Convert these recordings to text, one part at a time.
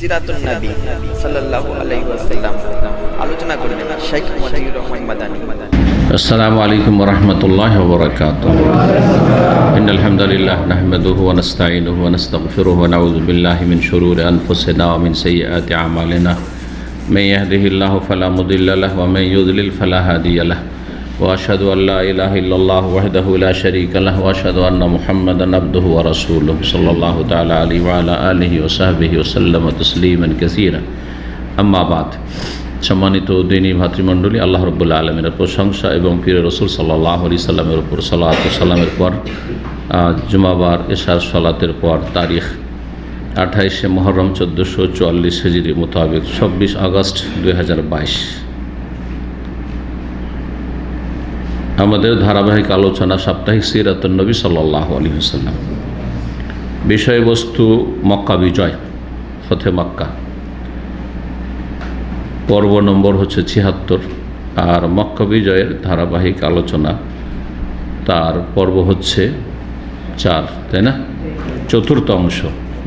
সিরাতুন নবী সাল্লাল্লাহু আলাইহি ওয়াসাল্লাম আলোচনা করবেন শেখ মতিউর রহমান মাদানী। السلام عليكم ورحمة الله وبركاته. إن الحمد لله نحمده ونستعينه ونستغفره ونعوذ بالله من شرور أنفسنا ومن سيئات أعمالنا. من يهده الله فلا مضل له ومن يضلل فلا هادي له. وأشهد أن لا إله إلا الله وحده لا شريك له وأشهد أن محمدا عبده ورسوله صلى الله تعالى عليه وعلى آله وصحبه وسلم تسليما كثيرا. أما بعد. সম্মানিত দিনী ভাতৃমণ্ডলী, আল্লাহ রাব্বুল আলামিনের প্রশংসা এবং প্রিয় রাসূল সাল্লাল্লাহু আলাইহি সাল্লামের উপর সালাত ও সালামের পর জুমাবার এশার সালাতের পর তারিখ 28শে মুহররম 1444 হিজরি মোতাবেক 26 আগস্ট 2022 আমাদের ধারাবাহিক আলোচনা সাপ্তাহিক সিরাতুন নবী সাল্লাল্লাহু আলাইহি ওয়াসাল্লাম। বিষয়বস্তু মক্কা বিজয়, ফতে মক্কা। পর্ব নম্বর হচ্ছে 76 আর মক্কা বিজয়ের ধারাবাহিক আলোচনা তার পর্ব হচ্ছে 4, তাই না? চতুর্থ অংশ।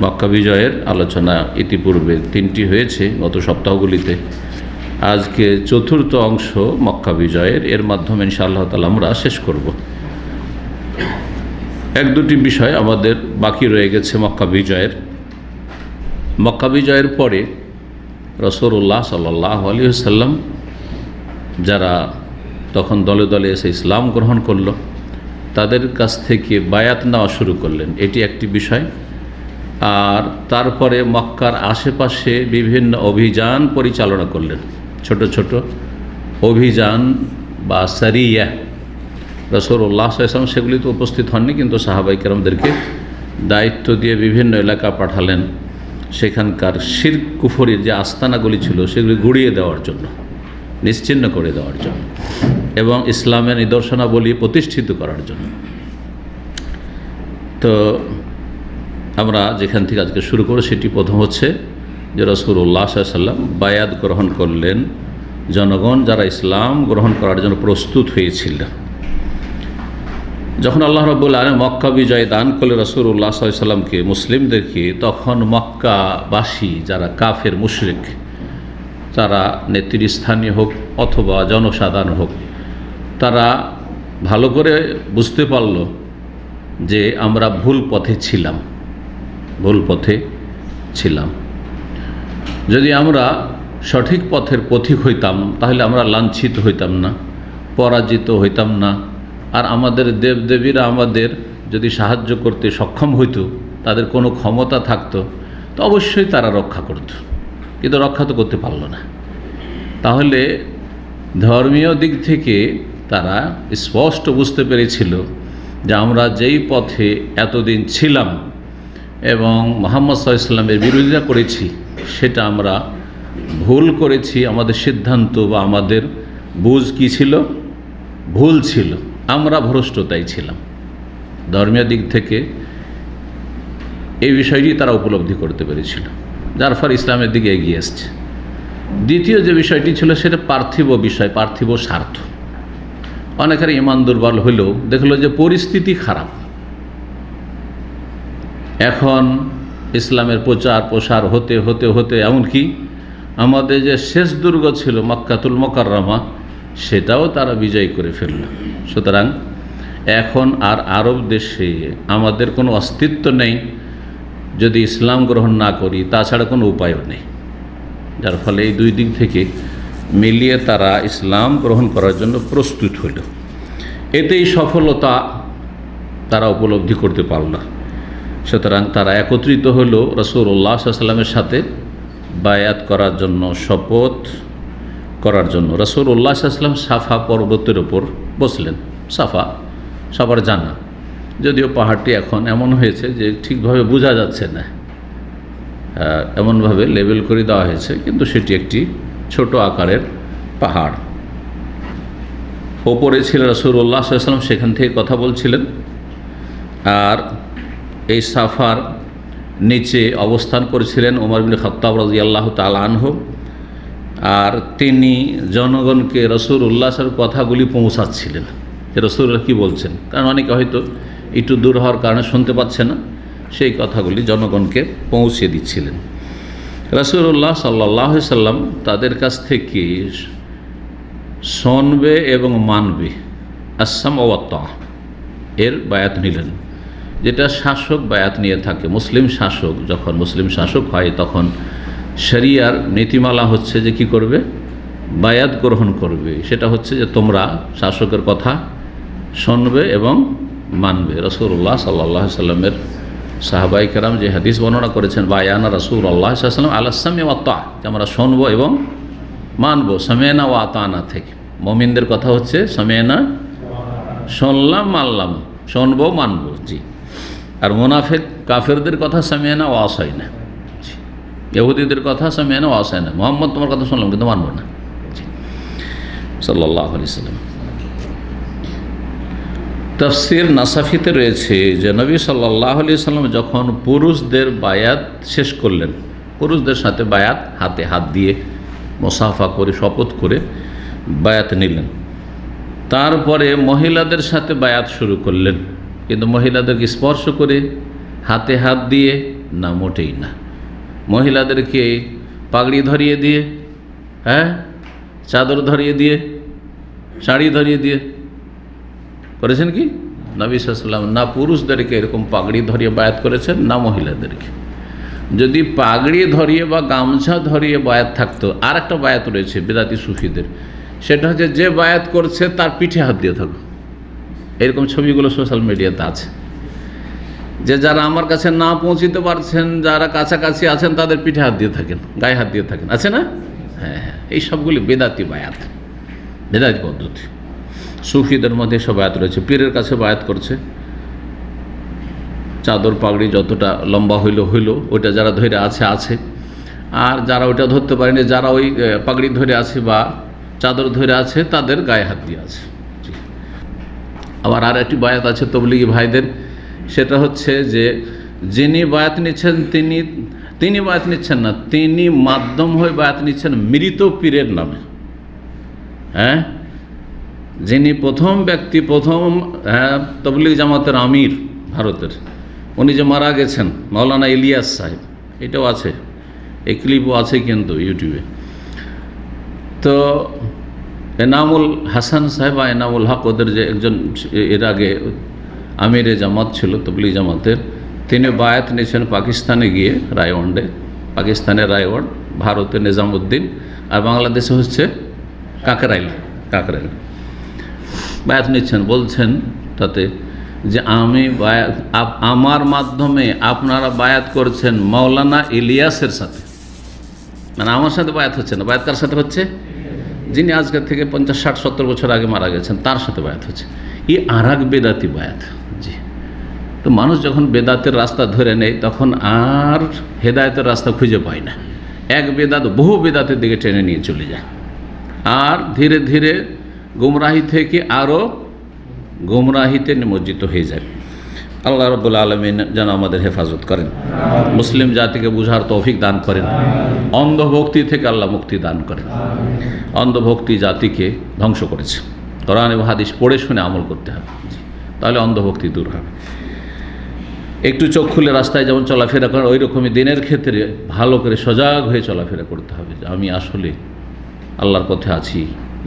মক্কা বিজয়ের আলোচনা ইতিপূর্বে 3টি হয়েছে গত সপ্তাহগুলিতে। আজকে চতুর্থ অংশ মক্কা বিজয়ের, এর মাধ্যমে ইনশাআল্লাহ তাআলা আমরা শেষ করব। 1-2টি বিষয় আমাদের বাকি রয়ে গেছে মক্কা বিজয়ের। মক্কা বিজয়ের পরে রাসূলুল্লাহ সাল্লাল্লাহু আলাইহি ওয়াসাল্লাম যারা তখন দলে দলে এসে ইসলাম গ্রহণ করলো, তাদের কাছ থেকে বায়াত নেওয়া শুরু করলেন, এটি একটি বিষয়। আর তারপরে মক্কার আশেপাশে বিভিন্ন অভিযান পরিচালনা করলেন, ছোট ছোট অভিযান বা সারিয়া। রাসূলুল্লাহ সাল্লাল্লাহু আলাইহি ওয়াসাল্লাম সেগুলিতে উপস্থিত হননি, কিন্তু সাহাবায়ে কেরামদেরকে দায়িত্ব দিয়ে বিভিন্ন এলাকা পাঠালেন, সেখানকার শিরক কুফরির যে আস্তানাগুলি ছিল সেগুলি গুড়িয়ে দেওয়ার জন্য, নিশ্চিহ্ন করে দেওয়ার জন্য এবং ইসলামের নিদর্শনাবলী প্রতিষ্ঠিত করার জন্য। তো আমরা যেখান থেকে আজকে শুরু করব সেটি প্রথম হচ্ছে যে রাসূলুল্লাহ সাল্লাল্লাহু আলাইহি ওয়াসাল্লাম বায়াত গ্রহণ করলেন জনগণ যারা ইসলাম গ্রহণ করার জন্য প্রস্তুত হয়েছিল। যখন আল্লাহ রাব্বুল আলামিন মক্কা বিজয় দান করলেন রাসূলুল্লাহ সাল্লাল্লাহু আলাইহি ওয়াসাল্লামকে, মুসলিমদেরকে, তখন মক্কাবাসী যারা কাফের মুশরিক, তারা নেতৃস্থানীয় হোক অথবা জনসাধারণ হোক, তারা ভালো করে বুঝতে পারল যে আমরা ভুল পথে ছিলাম। যদি আমরা সঠিক পথের পথিক হইতাম তাহলে আমরা লাঞ্ছিত হইতাম না, পরাজিত হইতাম না। আর আমাদের দেবদেবীরা আমাদের যদি সাহায্য করতে সক্ষম হইতো, তাদের কোনো ক্ষমতা থাকতো, তো অবশ্যই তারা রক্ষা করত, কিন্তু রক্ষা তো করতে পারল না। তাহলে ধর্মীয় দিক থেকে তারা স্পষ্ট বুঝতে পেরেছিল যে আমরা যেই পথে এতদিন ছিলাম এবং মুহাম্মদ সাল্লাল্লাহু আলাইহি ওয়াসাল্লামের বিরোধিতা করেছি, সেটা আমরা ভুল করেছি। আমাদের সিদ্ধান্ত বা আমাদের বুঝ কী ছিল? ভুল ছিল, আমরা ভ্রষ্টতাই ছিলাম। ধর্মীয় দিক থেকে এই বিষয়টি তারা উপলব্ধি করতে পেরেছিল, যার ফলে ইসলামের দিকে এগিয়ে এসছে। দ্বিতীয় যে বিষয়টি ছিল সেটা পার্থিব বিষয়, পার্থিব স্বার্থ। অনেকের ঈমান দুর্বল হলেও দেখলো যে পরিস্থিতি খারাপ, এখন ইসলামের প্রচার প্রসার হতে হতে হতে এমনকি আমাদের যে শেষ দুর্গ ছিল মক্কাতুল মুকাররমা, সেটাও তারা বিজয় করে ফেলল। সুতরাং এখন আর আরব দেশে আমাদের কোনো অস্তিত্ব নেই যদি ইসলাম গ্রহণ না করি, তাছাড়া কোনো উপায়ও নেই। যার ফলে এই দুই দিক থেকে মিলিয়ে তারা ইসলাম গ্রহণ করার জন্য প্রস্তুত হইল। এতেই সফলতা তারা উপলব্ধি করতে পারল। সুতরাং তারা একত্রিত হলো রাসূলুল্লাহ সাল্লাল্লাহু আলাইহি ওয়াসাল্লামের সাথে বায়াত করার জন্য, শপথ করার জন্য। রাসূলুল্লাহ সাল্লাল্লাহু আলাইহি ওয়াসাল্লাম সাফা পর্বতের ওপর বসলেন। সাফার জানা, যদিও পাহাড়টি এখন এমন হয়েছে যে ঠিকভাবে বোঝা যাচ্ছে না, এমনভাবে লেবেল করে দেওয়া হয়েছে, কিন্তু সেটি একটি ছোট আকারের পাহাড়। ওপরে ছিল রাসূলুল্লাহ সাল্লাল্লাহু আলাইহি ওয়াসাল্লাম, সেখান থেকে কথা বলছিলেন। আর এই সাফার নিচে অবস্থান করেছিলেন ওমর ইবনে খাত্তাব রাদিয়াল্লাহু তাআলা আনহু। আর তিনি জনগণকে রাসূলুল্লাহ সাল্লাল্লাহু কথাগুলি পৌঁছাচ্ছিলেন যে রাসূলুল্লাহ কী বলছেন, কারণ অনেকে হয়তো একটু দূর হওয়ার কারণে শুনতে পাচ্ছে না, সেই কথাগুলি জনগণকে পৌঁছে দিচ্ছিলেন। রাসূলুল্লাহ সাল্লাল্লাহু আলাইহি সাল্লাম তাদের কাছ থেকে শুনবে এবং মানবে, আসসাম ওয়া তাআ এর বায়াত নিলেন, যেটা শাসক বায়াত নিয়ে থাকে। মুসলিম শাসক যখন মুসলিম শাসক হয় তখন শরিয়ার নীতিমালা হচ্ছে যে কি করবে, বায়াত গ্রহণ করবে। সেটা হচ্ছে যে তোমরা শাসকের কথা শুনবে এবং মানবে। রাসূলুল্লাহ সাল্লাল্লাহু আলাইহি সাল্লামের সাহাবায়ে কেরাম যে হাদিস বর্ণনা করেছেন, বায়ানা রাসূলুল্লাহ সাল্লাল্লাহু আলাইহি সাল্লাম আলা সামি ওয়া তাআ, আমরা শুনবো এবং মানবো, সামি'না ওয়া আতা'না থেকে। মুমিনদের কথা হচ্ছে সামি'না, শুনলাম মানলাম, শুনবো মানবো, জি। আর মুনাফিক কাফেরদের কথা সামি'না ওয়া আসাইনা, ইহুদিদের কথা সামি'না ওয়া আসাইনা। মুহাম্মদ তোমার কথা শুনলাম কিন্তু মানবো না, সাল্লাল্লাহু আলাইহি সাল্লাম। তাফসীর নাসাফিতে রয়েছে যে নবী সাল্লাল্লাহু আলাইহি সাল্লাম যখন পুরুষদের বায়াত শেষ করলেন, পুরুষদের সাথে বায়াত হাতে হাত দিয়ে মুসাফা করে শপথ করে বায়াত নিলেন, তারপরে মহিলাদের সাথে বায়াত শুরু করলেন। কিন্তু মহিলাদেরকে স্পর্শ করে হাতে হাত দিয়ে না, মোটেই না। মহিলাদেরকে পাগড়ি ধরিয়ে দিয়ে, চাদর ধরিয়ে দিয়ে, শাড়ি ধরিয়ে দিয়ে করেছেন কি নবী সাল্লাল্লাহু আলাইহি ওয়াসাল্লাম? না পুরুষদেরকে এরকম পাগড়ি ধরিয়ে বায়াত করেছেন, না মহিলাদেরকে। যদি পাগড়ি ধরিয়ে বা গামছা ধরিয়ে বায়াত থাকতো, আর একটা বায়াত রয়েছে বেদাতি সুফিদের, সেটা হচ্ছে যে বায়াত করছে তার পিঠে হাত দিয়ে থাকো। এরকম ছবিগুলো সোশ্যাল মিডিয়াতে আছে, যে যারা আমার কাছে না পৌঁছিতে পারছেন, যারা কাছাকাছি আছেন, তাদের পিঠে হাত দিয়ে থাকেন, গায়ে হাত দিয়ে থাকেন, আছে না? হ্যাঁ হ্যাঁ, এই সবগুলি বেদাতি বায়াত, বেদাতি পদ্ধতি। সুফিদের মধ্যে সব বায়াত রয়েছে। পীরের কাছে বায়াত করছে, চাদর পাগড়ি যতটা লম্বা হইল ওইটা যারা ধরে আছে, আর যারা ওইটা ধরতে পারেনি, যারা ওই পাগড়ি ধরে আছে বা চাদর ধরে আছে, তাদের গায়ে হাত দিয়ে আছে। আবার আর একটি বায়াত আছে তবলিগি ভাইদের, সেটা হচ্ছে যে যিনি বায়াত নিচ্ছেন তিনি বায়াত নিচ্ছেন না, তিনি মাধ্যম হয়ে বায়াত নিচ্ছেন মৃত পীরের নামে। হ্যাঁ, যিনি প্রথম ব্যক্তি, প্রথম তবলিগ জামাতের আমির ভারতের, উনি যে মারা গেছেন, মাওলানা ইলিয়াস সাহেব, এটাও আছে, এই ক্লিপও আছে কিন্তু ইউটিউবে। তো এনামুল হাসান সাহেব বা এনামুল হক, ওদের যে একজন এর আগে আমিরে জামাত ছিল তবলিগ জামাতের, তিনি বায়াত নিয়েছেন পাকিস্তানে গিয়ে, রায়ওয়ান্ডে, পাকিস্তানের রায়ওয়ান্ড, ভারতের নিজামুদ্দিন, আর বাংলাদেশে হচ্ছে কাকরাইল। বায়াত নিচ্ছেন, বলছেন তাতে যে আমি বায়াত, আমার মাধ্যমে আপনারা বায়াত করছেন মাওলানা ইলিয়াসের সাথে, মানে আমার সাথে বায়াত হচ্ছে না। বায়াত কার সাথে হচ্ছে? যিনি আজকের থেকে 50, 60, 70 বছর আগে মারা গেছেন, তার সাথে বায়াত হচ্ছে। এই আর এক বেদাতি বায়াত, জি। তো মানুষ যখন বেদাতের রাস্তা ধরে নেয়, তখন আর হেদায়েতের রাস্তা খুঁজে পায় না। এক বেদাত বহু বেদাতের দিকে টেনে নিয়ে চলে যায়, আর ধীরে ধীরে গুমরাহি থেকে আরও গুমরাহিতে নিমজ্জিত হয়ে যায়। আল্লাহ রাব্বুল আলামিন যেন আমাদের হেফাজত করেন, মুসলিম জাতিকে বুঝার তৌফিক দান করেন, অন্ধভক্তি থেকে আল্লাহ মুক্তি দান করেন। অন্ধভক্তি জাতিকে ধ্বংস করেছে। কোরআন এবং হাদিস পড়ে শুনে আমল করতে হবে, তাহলে অন্ধভক্তি দূর হবে। একটু চোখ খুলে রাস্তায় যেমন চলাফেরা করেন, ওই রকমই দিনের ক্ষেত্রে ভালো করে সজাগ হয়ে চলাফেরা করতে হবে, যে আমি আসলে আল্লাহর পথে আছি,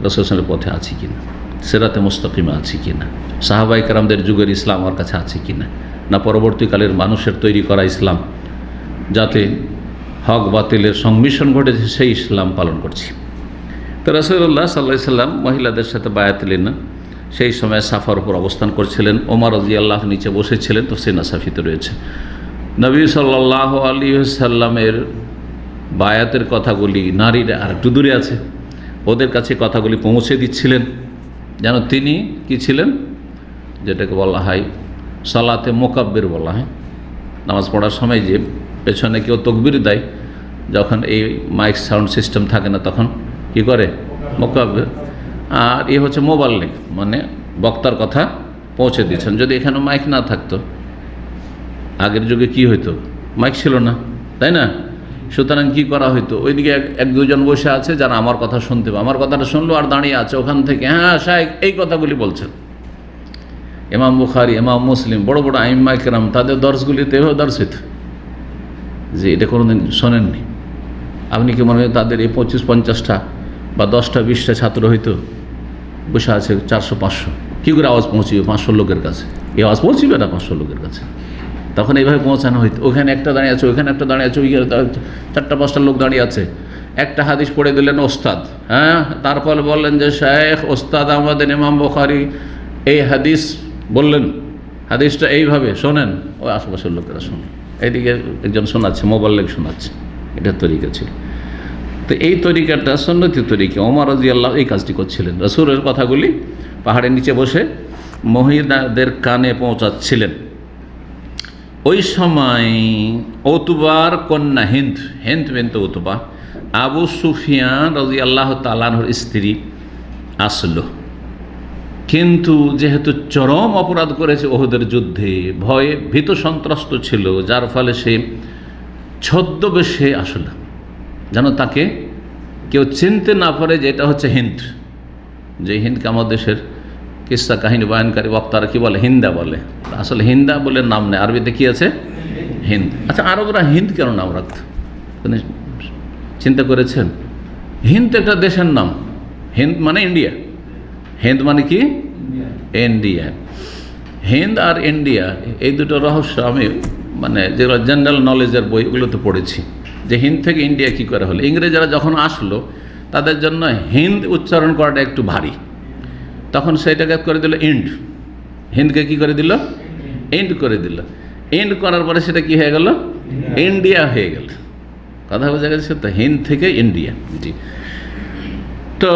রাসূলের পথে আছি কিনা, সিরাতে মুস্তাকিমে আছি কিনা, সাহাবায়ে কেরামদের যুগের ইসলাম আমার কাছে আছে কিনা, না পরবর্তীকালের মানুষের তৈরি করা ইসলাম, যাতে হক বাতিলের সংমিশ্রণ ঘটেছে, সেই ইসলাম পালন করছি। তো রাসূলুল্লাহ সাল্লাল্লাহু আলাইহি সাল্লাম মহিলাদের সাথে বায়াত নিলেন না। সেই সময় সাফার উপর অবস্থান করছিলেন, ওমর রাদিয়াল্লাহু আনহু নিচে বসেছিলেন। তো সে নাসাফিতে রয়েছে নবী সাল্লাল্লাহু আলাইহি ওয়াসাল্লামের বায়াতের কথাগুলি, নারীরা আর একটু দূরে আছে, ওদের কাছে কথাগুলি পৌঁছে দিচ্ছিলেন, যেন তিনি কি ছিলেন, যেটাকে বলা হয় সালাতে মোকাব্বির বলা হয়। নামাজ পড়ার সময় যে পেছনে কেউ তকবির দেয়, যখন এই মাইক সাউন্ড সিস্টেম থাকে না, তখন কি করে? মোকাব্বির। আর এ হচ্ছে মোবাল্লিগ, মানে বক্তার কথা পৌঁছে দিচ্ছেন। যদি এখানে মাইক না থাকতো, আগের যুগে কি হইতো? মাইক ছিল না, তাই না? সুতরাং কি করা হইতো, ওইদিকে এক দুজন বসে আছে যারা আমার কথা শুনতে হবে, আমার কথাটা শুনলো আর দাঁড়িয়ে আছে ওখান থেকে, হ্যাঁ শায়েখ এই কথাগুলি বলছেন। ইমাম বুখারী, ইমাম মুসলিম, বড় বড় আইম্মায়ে কেরাম, তাদের দর্শগুলিতে এভাবে দর্শ হইত, যে এটা কোনোদিন শোনেননি, আপনি কি মনে হয় তাদের এই 25-50টা বা 10টা 20টা ছাত্র হয়তো বসে আছে 400-500, কী করে আওয়াজ পৌঁছিবে 500 লোকের কাছে? এই আওয়াজ পৌঁছিবে না 500 লোকের কাছে। তখন এইভাবে পৌঁছানো হইতো, ওখানে একটা দাঁড়িয়ে আছে, ওখানে একটা দাঁড়িয়ে আছে, ওই 4টা-5টা লোক দাঁড়িয়ে আছে। একটা হাদিস পড়ে দিলেন ওস্তাদ, হ্যাঁ, তারপর বললেন যে শেখ ওস্তাদ আমাদের ইমাম বুখারী এই হাদিস বললেন, হাদিসটা এইভাবে শোনেন। ওই আশেপাশের লোকেরা শোনেন, এইদিকে একজন শোনাচ্ছে, মোবাল্লেগ শোনাচ্ছে। এটা তরিকা ছিল। তো এই তরিকাটা সুন্নতি তরিকা। ওমর রাদিয়াল্লাহু এই কাজটি করছিলেন, রাসূলের কথাগুলি পাহাড়ের নিচে বসে মহিলাদের কানে পৌঁছাচ্ছিলেন। ওই সময় উতবার কন্যা হিন্দ বিনত উতবা, আবু সুফিয়ান রাদিয়াল্লাহু তাআলা আনহুর স্ত্রী আসলো। কিন্তু যেহেতু চরম অপরাধ করেছে ওহুদের যুদ্ধে, ভয়ে ভীত সন্ত্রস্ত ছিল, যার ফলে সে ছদ্মবেশে আসলো, যেন তাকে কেউ চিনতে না পারে যে এটা হচ্ছে হিন্দ। যে হিন্দকে আমাদের দেশের কিস্সা কাহিনী বয়ানকারী বক্তারা কি বলে, হিন্দা বলে। আসলে হিন্দা বলে নাম নেই, আরবিতে কি আছে? হিন্দ। আচ্ছা, আরবরা হিন্দ কেন নাম রাখত? চিন্তা করেছেন? হিন্দ একটা দেশের নাম। হিন্দ মানে ইন্ডিয়া, হিন্দ মানে কি? ইন্ডিয়া। হিন্দ আর ইন্ডিয়া এই দুটো রহস্য আমি মানে যেগুলো জেনারেল নলেজের বই ওগুলোতে পড়েছি, যে হিন্দ থেকে ইন্ডিয়া কী করে হলো। ইংরেজরা যখন আসলো তাদের জন্য হিন্দ উচ্চারণ করাটা একটু ভারী, তখন সেইটাকে করে দিল ইন্ড। হিন্দকে কি করে দিল? ইন্ড করে দিল। ইন্ড করার পরে সেটা কি হয়ে গেল? ইন্ডিয়া হয়ে গেল। কথা বোঝা গেছে তো? হিন্দ থেকে ইন্ডিয়া। জি। তো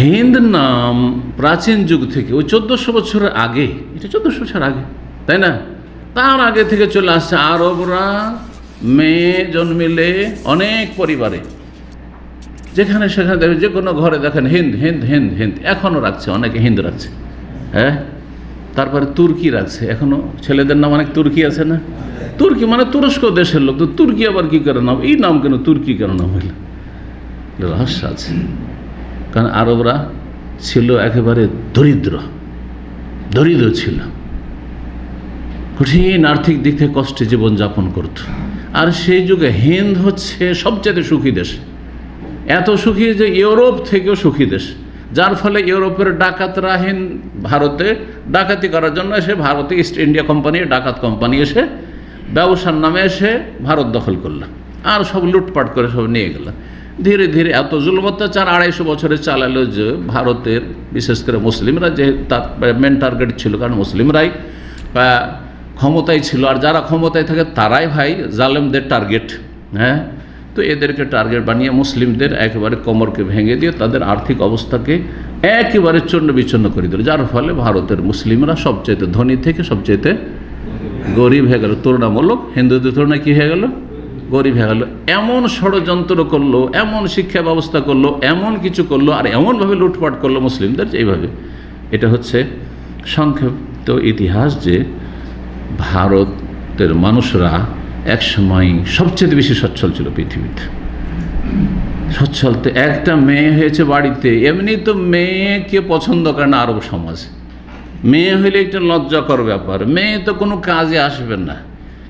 হিন্দ নাম প্রাচীন যুগ থেকে, ওই 1400 বছরের আগে, এটা 1400 বছর আগে, তাই না? তার আগে থেকে চলে আসছে। আরবরা মেয়ে জন্মিলে অনেক পরিবারে যেখানে সেখানে দেখেন, যে কোনো ঘরে দেখেন হিন্দ হিন্দ হিন্দ হিন্দ, এখনও রাখছে, অনেকে হিন্দ রাখছে। হ্যাঁ, তারপরে তুর্কি রাখছে, এখনও ছেলেদের নাম অনেক তুর্কি আছে না? তুর্কি মানে তুরস্ক দেশের লোক, তো তুর্কি আবার কী করে নাম? এই নাম কেন তুর্কি কেন নাম হইল? রহস্য আছে। কারণ আরবরা ছিল একেবারে দরিদ্র ছিল, কঠিন আর্থিক দিক থেকে কষ্টে জীবনযাপন করত। আর সেই যুগে হিন্দ হচ্ছে সবচেয়ে সুখী দেশ, এত সুখী যে ইউরোপ থেকেও সুখী দেশ, যার ফলে ইউরোপের ডাকাতরা ভারতে ডাকাতি করার জন্য এসে, ভারতে ইস্ট ইন্ডিয়া কোম্পানি ডাকাত কোম্পানি এসে ব্যবসার নামে এসে ভারত দখল করল, আর সব লুটপাট করে সব নিয়ে গেল। ধীরে ধীরে এত জুলুম অত্যাচার 250 বছরে চালালো যে ভারতের বিশেষ করে মুসলিমরা, যে তার মেন টার্গেট ছিল, কারণ মুসলিমরাই ক্ষমতায় ছিল, আর যারা ক্ষমতায় থাকে তারাই ভাই জালেমদের টার্গেট। হ্যাঁ, তো এদেরকে টার্গেট বানিয়ে মুসলিমদের একেবারে কোমরকে ভেঙে দিয়ে তাদের আর্থিক অবস্থাকে একেবারে চূর্ণ বিচ্ছিন্ন করে দিল, যার ফলে ভারতের মুসলিমরা সবচাইতে ধনী থেকে সবচাইতে গরিব হয়ে গেল। তুলনামূলক হিন্দুদের তুলনায় কী হয়ে গেল? গরিব হয়ে গেল। এমন ষড়যন্ত্র করলো, এমন শিক্ষা ব্যবস্থা করলো, এমন কিছু করলো, আর এমনভাবে লুটপাট করলো মুসলিমদের, যে এইভাবে। এটা হচ্ছে সংক্ষিপ্ত ইতিহাস, যে ভারতের মানুষরা একসময় সবচেয়ে বেশি সচ্ছল ছিল পৃথিবীতে। সচ্ছল তো একটা মেয়ে হয়েছে বাড়িতে, এমনি তো মেয়েকে পছন্দ করে না আরব সমাজ। মেয়ে হইলে একটা লজ্জাকর ব্যাপার, মেয়ে তো কোনো কাজে আসবে না,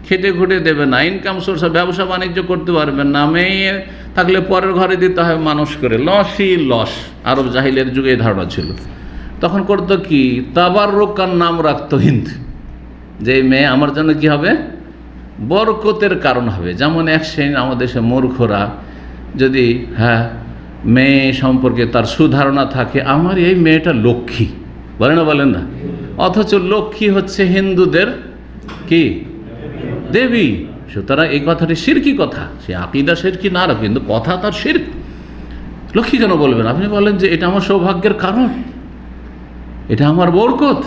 খেটে খুঁটে দেবে না, ইনকাম সোর্স, ব্যবসা বাণিজ্য করতে পারবেন না। মেয়ে থাকলে পরের ঘরে দিতে হয় মানুষ করে, লসই লস। আরব জাহিলের যুগে এই ধারণা ছিল। তখন করতো কি, তাবাররুকার নাম রাখতো হিন্দ, যে মেয়ে আমার জন্য কি হবে? বরকতের কারণ হবে। যেমন এক শ্রেণী আমাদের দেশে মূর্খরা যদি মেয়ে সম্পর্কে তার সুধারণা থাকে, আমার এই মেয়েটা লক্ষ্মী, বলেন না? অথচ লক্ষ্মী হচ্ছে হিন্দুদের কি? দেবী। সুতরাং এই কথাটি শিরকি কথা, সে আকিদা শিরকি না রাখে, কিন্তু কথা তার শিরক। লক্ষ্মী কেন বলবেন? আপনি বলেন যে এটা আমার সৌভাগ্যের কারণ, এটা আমার বরকত,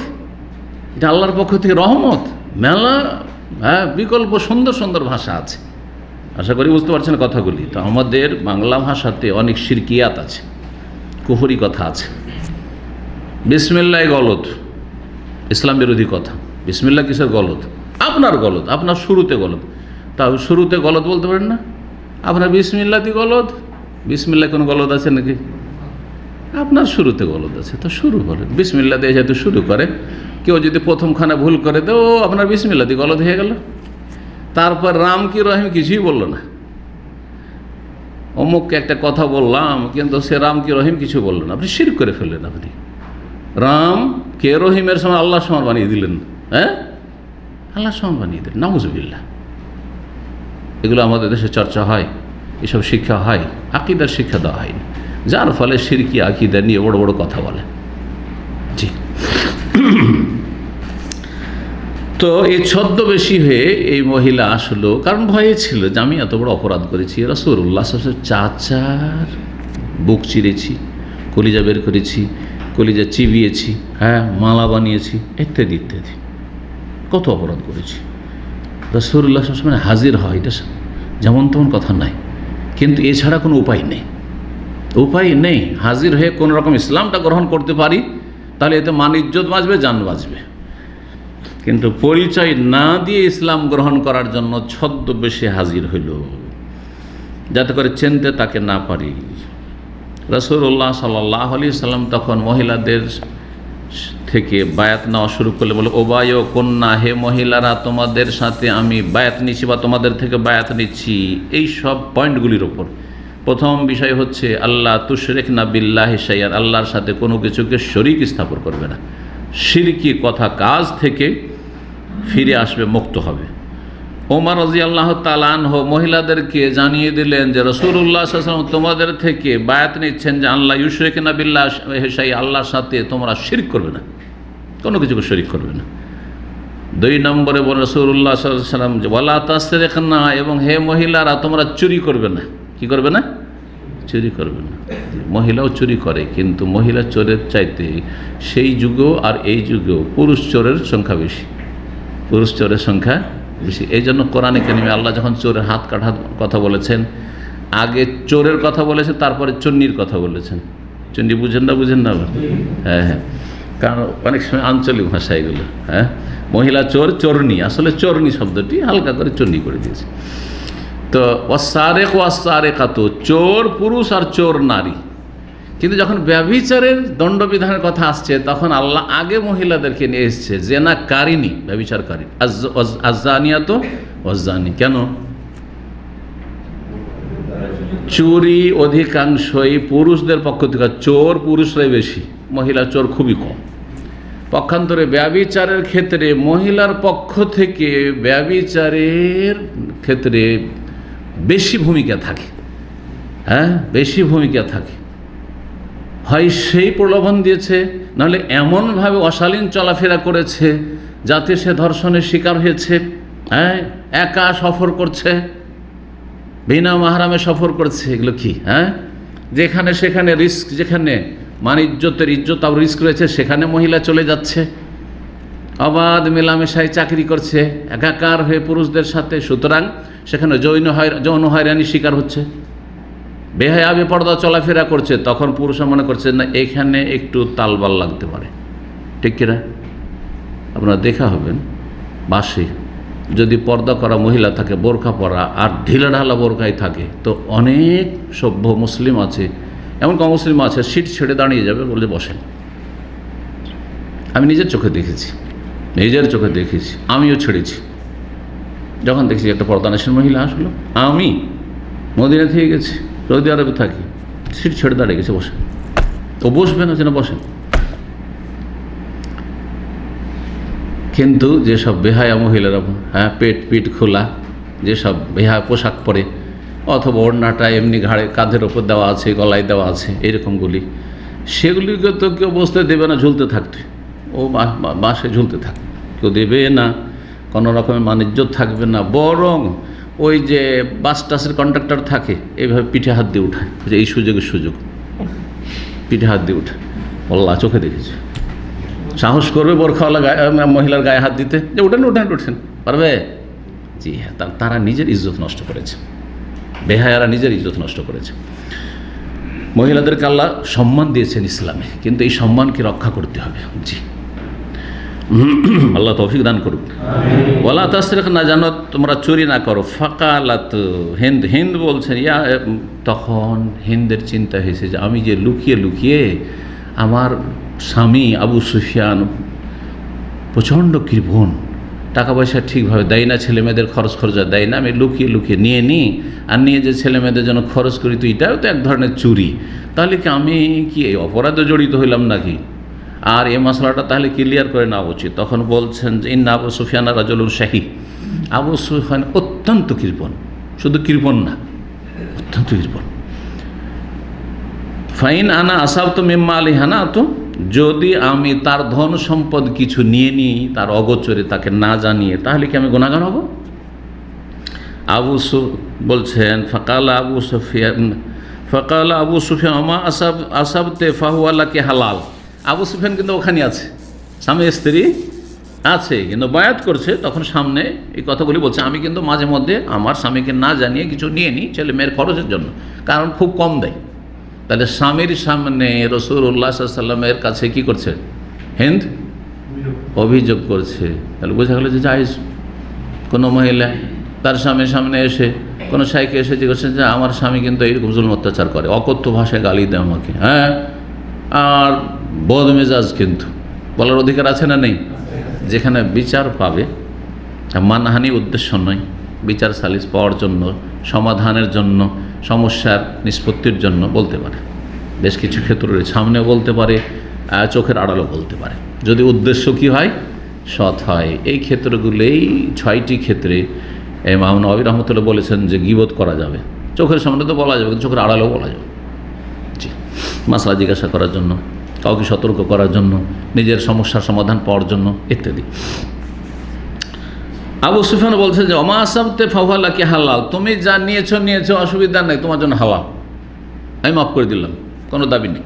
এটা আল্লাহর পক্ষ থেকে রহমত। মেলা বিকল্প সুন্দর সুন্দর ভাষা আছে, আশা করি বুঝতে পারছেন কথাগুলি। তো আমাদের বাংলা ভাষাতে অনেক শিরকিয়াত আছে, কুফরি কথা আছে। বিসমিল্লাহ গলত, ইসলাম বিরোধী কথা। বিসমিল্লাহ কিসের গলত? আপনার গলত, আপনার শুরুতে গলত। তা শুরুতে গলত বলতে পারেন না? আপনার বিসমিল্লাহতে গলত, বিসমিল্লাহ কোনো গলত আছে নাকি? আপনার শুরুতে গলত আছে, তো শুরু করেন বিসমিল্লাহ দিয়ে। যেহেতু শুরু করে, কেউ যদি প্রথমখানে ভুল করে তো আপনার বিসমিল্লাহ দিয়ে গলত হয়ে গেল। তারপর রাম কি রহিম কিছুই বললো না, অমুককে একটা কথা বললাম, কিন্তু সে রাম কি রহিম কিছু বললেন, আপনি শিরক করে ফেললেন। আপনি রাম কে রহিমের সময় আল্লাহ সমান বানিয়ে দিলেন, হ্যাঁ, আল্লাহ সমান বানিয়ে দিলেন, নাউজুবিল্লাহ। এগুলো আমাদের দেশে চর্চা হয়, এসব শিক্ষা হয়, আকীদার শিক্ষা দেওয়া হয়নি, যার ফলে শিরকি আকীদা নিয়ে বড় বড় কথা বলে। জি। তো এই ছদ্মবেশী হয়ে এই মহিলা আসলো, কারণ ভয়ে ছিল যে আমি এত বড় অপরাধ করেছি, রাসূলুল্লাহ সাল্লাল্লাহু আলাইহি ওয়াসাল্লাম চাচার বুক চিরেছি, কলিজা বের করেছি, কলিজা চিবিয়েছি, হ্যাঁ, মালা বানিয়েছি, ইত্যাদি ইত্যাদি, কত অপরাধ করেছি। রাসূলুল্লাহ সাল্লাল্লাহু আলাইহি ওয়াসাল্লাম হাজির হয়, এটা যেমন তেমন কথা নাই, কিন্তু এছাড়া কোনো উপায় নেই, উপায় নেই। হাজির হয়ে কোনো রকম ইসলামটা গ্রহণ করতে পারি, তাহলে এতে মান ইজ্জত বাঁচবে, জান বাঁচবে। কিন্তু পরিচয় না দিয়ে ইসলাম গ্রহণ করার জন্য ছদ্মবেশে হাজির হইল, যাতে করে চিনতে তাকে না পারি। রাসূলুল্লাহ সাল্লাল্লাহু আলাইহি সাল্লাম তখন মহিলাদের থেকে বায়াত নেওয়া শুরু করলে, বলে ওবায় কন্যা, হে মহিলারা, তোমাদের সাথে আমি বায়াত নিচ্ছি বা তোমাদের থেকে বায়াত নিচ্ছি এই সব পয়েন্টগুলির ওপর। প্রথম বিষয় হচ্ছে আল্লাহ তুশরিকনা বিল্লাহি শাইআন, আল্লাহর সাথে কোনো কিছুকে শরীক স্থাপন করবে না, শিরকি কথা কাজ থেকে ফিরে আসবে, মুক্ত হবে। ওমর রাদিয়াল্লাহু তাআলা আনহু মহিলাদেরকে জানিয়ে দিলেন যে রাসূলুল্লাহ সাল্লাল্লাহু আলাইহি ওয়াসাল্লাম তোমাদের থেকে বায়াত নিচ্ছেন যে আল্লাহ ইউশরিকুনা বিল্লাহি শাইআন, আল্লাহর সাথে তোমরা শিরক করবে না, কোনো কিছুকে শরীক করবে না। 2 নম্বরে বলেন রাসূলুল্লাহ সাল্লাল্লাহু আলাইহি ওয়াসাল্লাম যে ওয়ালা তাসরিকনা, এবং হে মহিলারা তোমরা চুরি করবে না। কি করবে না? চুরি করবে না। মহিলাও চুরি করে, কিন্তু মহিলা চোরের চাইতে সেই যুগেও আর এই যুগেও পুরুষ চোরের সংখ্যা বেশি, পুরুষ চোরের সংখ্যা বেশি। এই জন্য কোরআনে কারিমে আল্লাহ যখন চোরের হাত কাটার কথা বলেছেন, আগে চোরের কথা বলেছেন, তারপরে চন্নির কথা বলেছেন। চন্নি বুঝেন না? বুঝেন না? হ্যাঁ হ্যাঁ, কারণ অনেক সময় আঞ্চলিক ভাষা এগুলো। হ্যাঁ, মহিলা চোর, চোরনি, আসলে চোরনি শব্দটি হালকা করে চন্নি করে দিয়েছে। তো ওয়াসারেক ওয়াসারেকাতু, চোর পুরুষ আর চোর নারী। কিন্তু যখন ব্যভিচারের দণ্ডবিধানের কথা আসছে, তখন আল্লাহ আগে মহিলাদেরকে নিয়ে এসছে, জেনা কারিনী, ব্যভিচারকারী, আজ্জানিয়াতু ওয়াজ্জানি। কেন? চুরি অধিকাংশই পুরুষদের পক্ষ থেকে, চোর পুরুষরাই বেশি, মহিলা চোর খুবই কম। পক্ষান্তরে ব্যভিচারের ক্ষেত্রে মহিলার পক্ষ থেকে ব্যভিচারের ক্ষেত্রে বেশি ভূমিকা থাকে। হ্যাঁ, বেশি ভূমিকা থাকে। হয় সেই প্রলোভন দিয়েছে, নাহলে এমনভাবে অশালীন চলাফেরা করেছে যাতে সে ধর্ষণের শিকার হয়েছে। হ্যাঁ, একা সফর করছে, বিনা মাহরামে সফর করছে। এগুলো কি? হ্যাঁ, যেখানে সেখানে রিস্ক, যেখানে ইজ্জতের ইজ্জত রিস্ক রয়েছে, সেখানে মহিলা চলে যাচ্ছে। অবাধ মেলামেশায় চাকরি করছে, একাকার হয়ে পুরুষদের সাথে, সুতরাং সেখানে যৌন হয়রানির শিকার হচ্ছে। বেহায়া বেপরদা চলাফেরা করছে, তখন পুরুষরা মনে করছে না এখানে একটু তালবাল লাগতে পারে। ঠিক কিনা? আপনারা দেখা হবেন বাসে যদি পর্দা করা মহিলা থাকে, বোরখা পরা আর ঢিলাঢালা বোরখায় থাকে, তো অনেক সভ্য মুসলিম আছে, এমন অমুসলিম আছে, সিট ছেড়ে দাঁড়িয়ে যাবে, বলে বসেন। আমি নিজের চোখে দেখেছি, নিজের চোখে দেখেছি, আমিও ছেড়েছি। যখন দেখছি একটা পর্দানশীল মহিলা আসলো, আমি মদিনা থেকে গেছি, সৌদি আরবে থাকি, সিট ছেড়ে দাঁড়িয়ে গেছে, বসেন। ও বসবে না, যেন বসেন। কিন্তু যেসব বেহায়া মহিলারা, হ্যাঁ, পিঠ খোলা, যেসব বেহায়া পোশাক পরে, অথবা ওড়নাটা এমনি ঘাড়ে কাঁধের ওপর দেওয়া আছে, গলায় দেওয়া আছে, এরকমগুলি, সেগুলিকে তো কেউ বসতে দেবে না, ঝুলতে থাকতে। ও বাসে ঝুলতে থাকবে, কেউ দেবে না, কোনো রকমের ইজ্জত থাকবে না। বরং ওই যে বাস টাসের কন্ডাক্টর থাকে, এইভাবে পিঠে হাত দিয়ে উঠায়, যে এই সুযোগের সুযোগ, পিঠে হাত দিয়ে উঠায়। আল্লাহ চোখে দেখেছে। সাহস করবে বোরখাওয়ালা মহিলার গায়ে হাত দিতে, যে উঠেন উঠেন উঠেন, পারবে? জি হ্যাঁ, তারা নিজের ইজ্জত নষ্ট করেছে, বেহায়ারা নিজের ইজ্জত নষ্ট করেছে। মহিলাদেরকে আল্লাহ সম্মান দিয়েছেন ইসলামে, কিন্তু এই সম্মানকে রক্ষা করতে হবে। জি, আল্লাহ তৌফিক দান করুক। ওয়ালা তাসরিক, না জানো তোমরা চুরি না করো। ফাকালাত হিন্দ বলছেন, তখন হিন্দের চিন্তা হয়েছে যে আমি যে লুকিয়ে লুকিয়ে আমার স্বামী আবু সুফিয়ান প্রচণ্ড কৃপণ, টাকা পয়সা ঠিকভাবে দেয় না, ছেলে মেয়েদের খরচ খরচা দেয় না, আমি লুকিয়ে লুকিয়ে নিয়ে নিই আর নিয়ে যে ছেলে মেয়েদের জন্য খরচ করি, তো এটাও তো এক ধরনের চুরি। তাহলে কি আমি কি এই অপরাধে জড়িত হইলাম নাকি? আর এই মশলাটা তাহলে ক্লিয়ার করে নেওয়া উচিত। তখন বলছেন যে ইন্না আবু সুফিয়ান রাজুলুন শাহী, আবু সুফিয়ান অত্যন্ত কৃপণ, শুধু কৃপণ না, অত্যন্ত কৃপণ। ফাইন আনা আসাবতু মিম্মা আলিহানা, তো যদি আমি তার ধন সম্পদ কিছু নিয়ে নিই তার অগোচরে, তাকে না জানিয়ে, তাহলে কি আমি গুনাহগার হব? বলছেন ফাকালা আবু সুফিয়ান আমা আসাবতে ফাহুয়ালাকে হালাল। আবু সুফিয়ান কিন্তু ওখানে আছে, স্বামী স্ত্রী আছে, কিন্তু বায়াত করছে, তখন সামনে এই কথাগুলি বলছে, আমি কিন্তু মাঝে মধ্যে আমার স্বামীকে না জানিয়ে কিছু নিয়ে নিই ছেলে মেয়ের খরচের জন্য, কারণ খুব কম দেয়। তাহলে স্বামীর সামনে রাসূলুল্লাহ সাল্লাল্লাহু আলাইহি ওয়াসাল্লামের কাছে কি করছে? হিন্দ অভিযোগ করছে। তাহলে বোঝা গেল যে জায়েজ। কোনো মহিলা তার স্বামীর সামনে এসে কোনো শাইখে এসে জিজ্ঞেস করছে যে আমার স্বামী কিন্তু এইরকম জুলুম অত্যাচার করে, অকথ্য ভাষায় গালি দেয় আমাকে, হ্যাঁ, আর বদমেজাজ, কিন্তু বলার অধিকার আছে না নেই? যেখানে বিচার পাবে, মানহানি উদ্দেশ্য নয়, বিচার সালিস পাওয়ার জন্য, সমাধানের জন্য, সমস্যার নিষ্পত্তির জন্য বলতে পারে। বেশ কিছু ক্ষেত্র রয়েছে, সামনেও বলতে পারে, চোখের আড়ালও বলতে পারে, যদি উদ্দেশ্য কি হয়, সৎ হয়। এই ক্ষেত্রগুলোই 6টি ক্ষেত্রে ইমাম নববী রাহমাতুল্লাহ বলেছেন যে গীবত করা যাবে। চোখের সামনে তো বলা যাবে, কিন্তু চোখের আড়ালেও বলা যাবে। জি, মাসলা জিজ্ঞাসা করার জন্য, কাউকে সতর্ক করার জন্য, নিজের সমস্যার সমাধান পাওয়ার জন্য ইত্যাদি। আবু সুফিয়ান বলছে যে ওমা আসাবতে ফাহুয়ালাকি হালাল, তুমি যা নিয়েছো অসুবিধা নেই, তোমার জন্য হালাল, আমি মাফ করে দিলাম, কোনো দাবি নেই।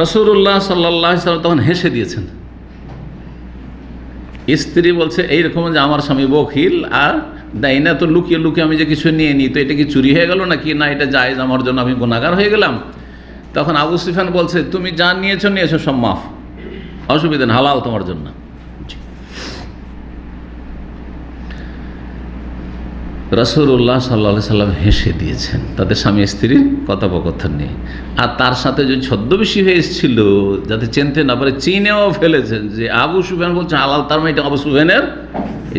রাসূলুল্লাহ সাল্লাল্লাহু আলাইহি ওয়াসাল্লাম তখন হেসে দিয়েছেন। স্ত্রী বলছে এইরকম যে আমার স্বামী বখিল আর দেয় না, তো লুকিয়ে লুকিয়ে আমি যে কিছু নিয়ে নিই, তো এটা কি চুরি হয়ে গেল নাকি? না, এটা জায়েজ, আমার জন্য আমি গুনাহগার হয়ে গেলাম। তখন আবু সুফিয়ান বলছে তুমি যা নিয়েছো সব মাফ, অসুবিধা নেই, হালাল তোমার জন্য। রাসূলুল্লাহ সাল্লাল্লাহু আলাইহি ওয়াসাল্লাম হেসে দিয়েছেন তাদের স্বামী স্ত্রীর কথোপকথন নিয়ে। আর তার সাথে যে ছদ্মবেশী হয়ে এসেছিল, যাতে চিনতে না পারে, চিনেও ফেলেছেন যে আবু সুফিয়ান বলছে হালাল, তার মানে এটা আবু সুফিয়ানের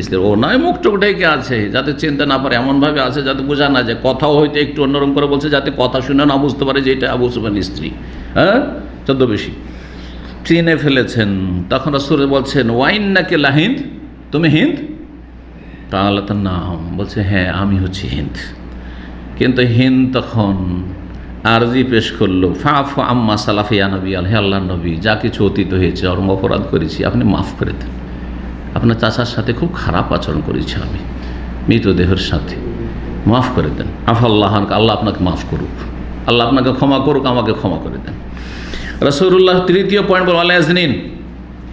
স্ত্রী। ও নয় মুখ টুক ঢেকে আছে, যাতে চিনতে না পারে, এমনভাবে আছে যাতে বোঝা না যায়, কথাও হয়তো একটু অন্যরকম করে বলছে, যাতে কথা শুনে না বুঝতে পারে যে এটা আবু সুফিয়ানের স্ত্রী। হ্যাঁ, ছদ্মবেশী চিনে ফেলেছেন। তখন রাসূল বলছেন ওয়াইন্নাকা লাহিন্দ, তুমি হিন্দ? তাহলে তার নাম বলছে হ্যাঁ আমি হচ্ছি হিন্দ। কিন্তু হিন্দ তখন আরজি পেশ করলো, ফাফু আম্মা সালাফিয়া নবী, হে আল্লাহর নবী, যা কিছু অতীত হয়েছে, চরম অপরাধ করেছি, আপনি মাফ করে দেন। আপনার চাচার সাথে খুব খারাপ আচরণ করেছি আমি, মৃতদেহের সাথে, মাফ করে দেন। আফাল্লাহ, আল্লাহ আপনাকে মাফ করুক, আল্লাহ আপনাকে ক্ষমা করুক, আমাকে ক্ষমা করে দেন। রাসূলুল্লাহ তৃতীয় পয়েন্ট বল আলা ইয়াজনিন,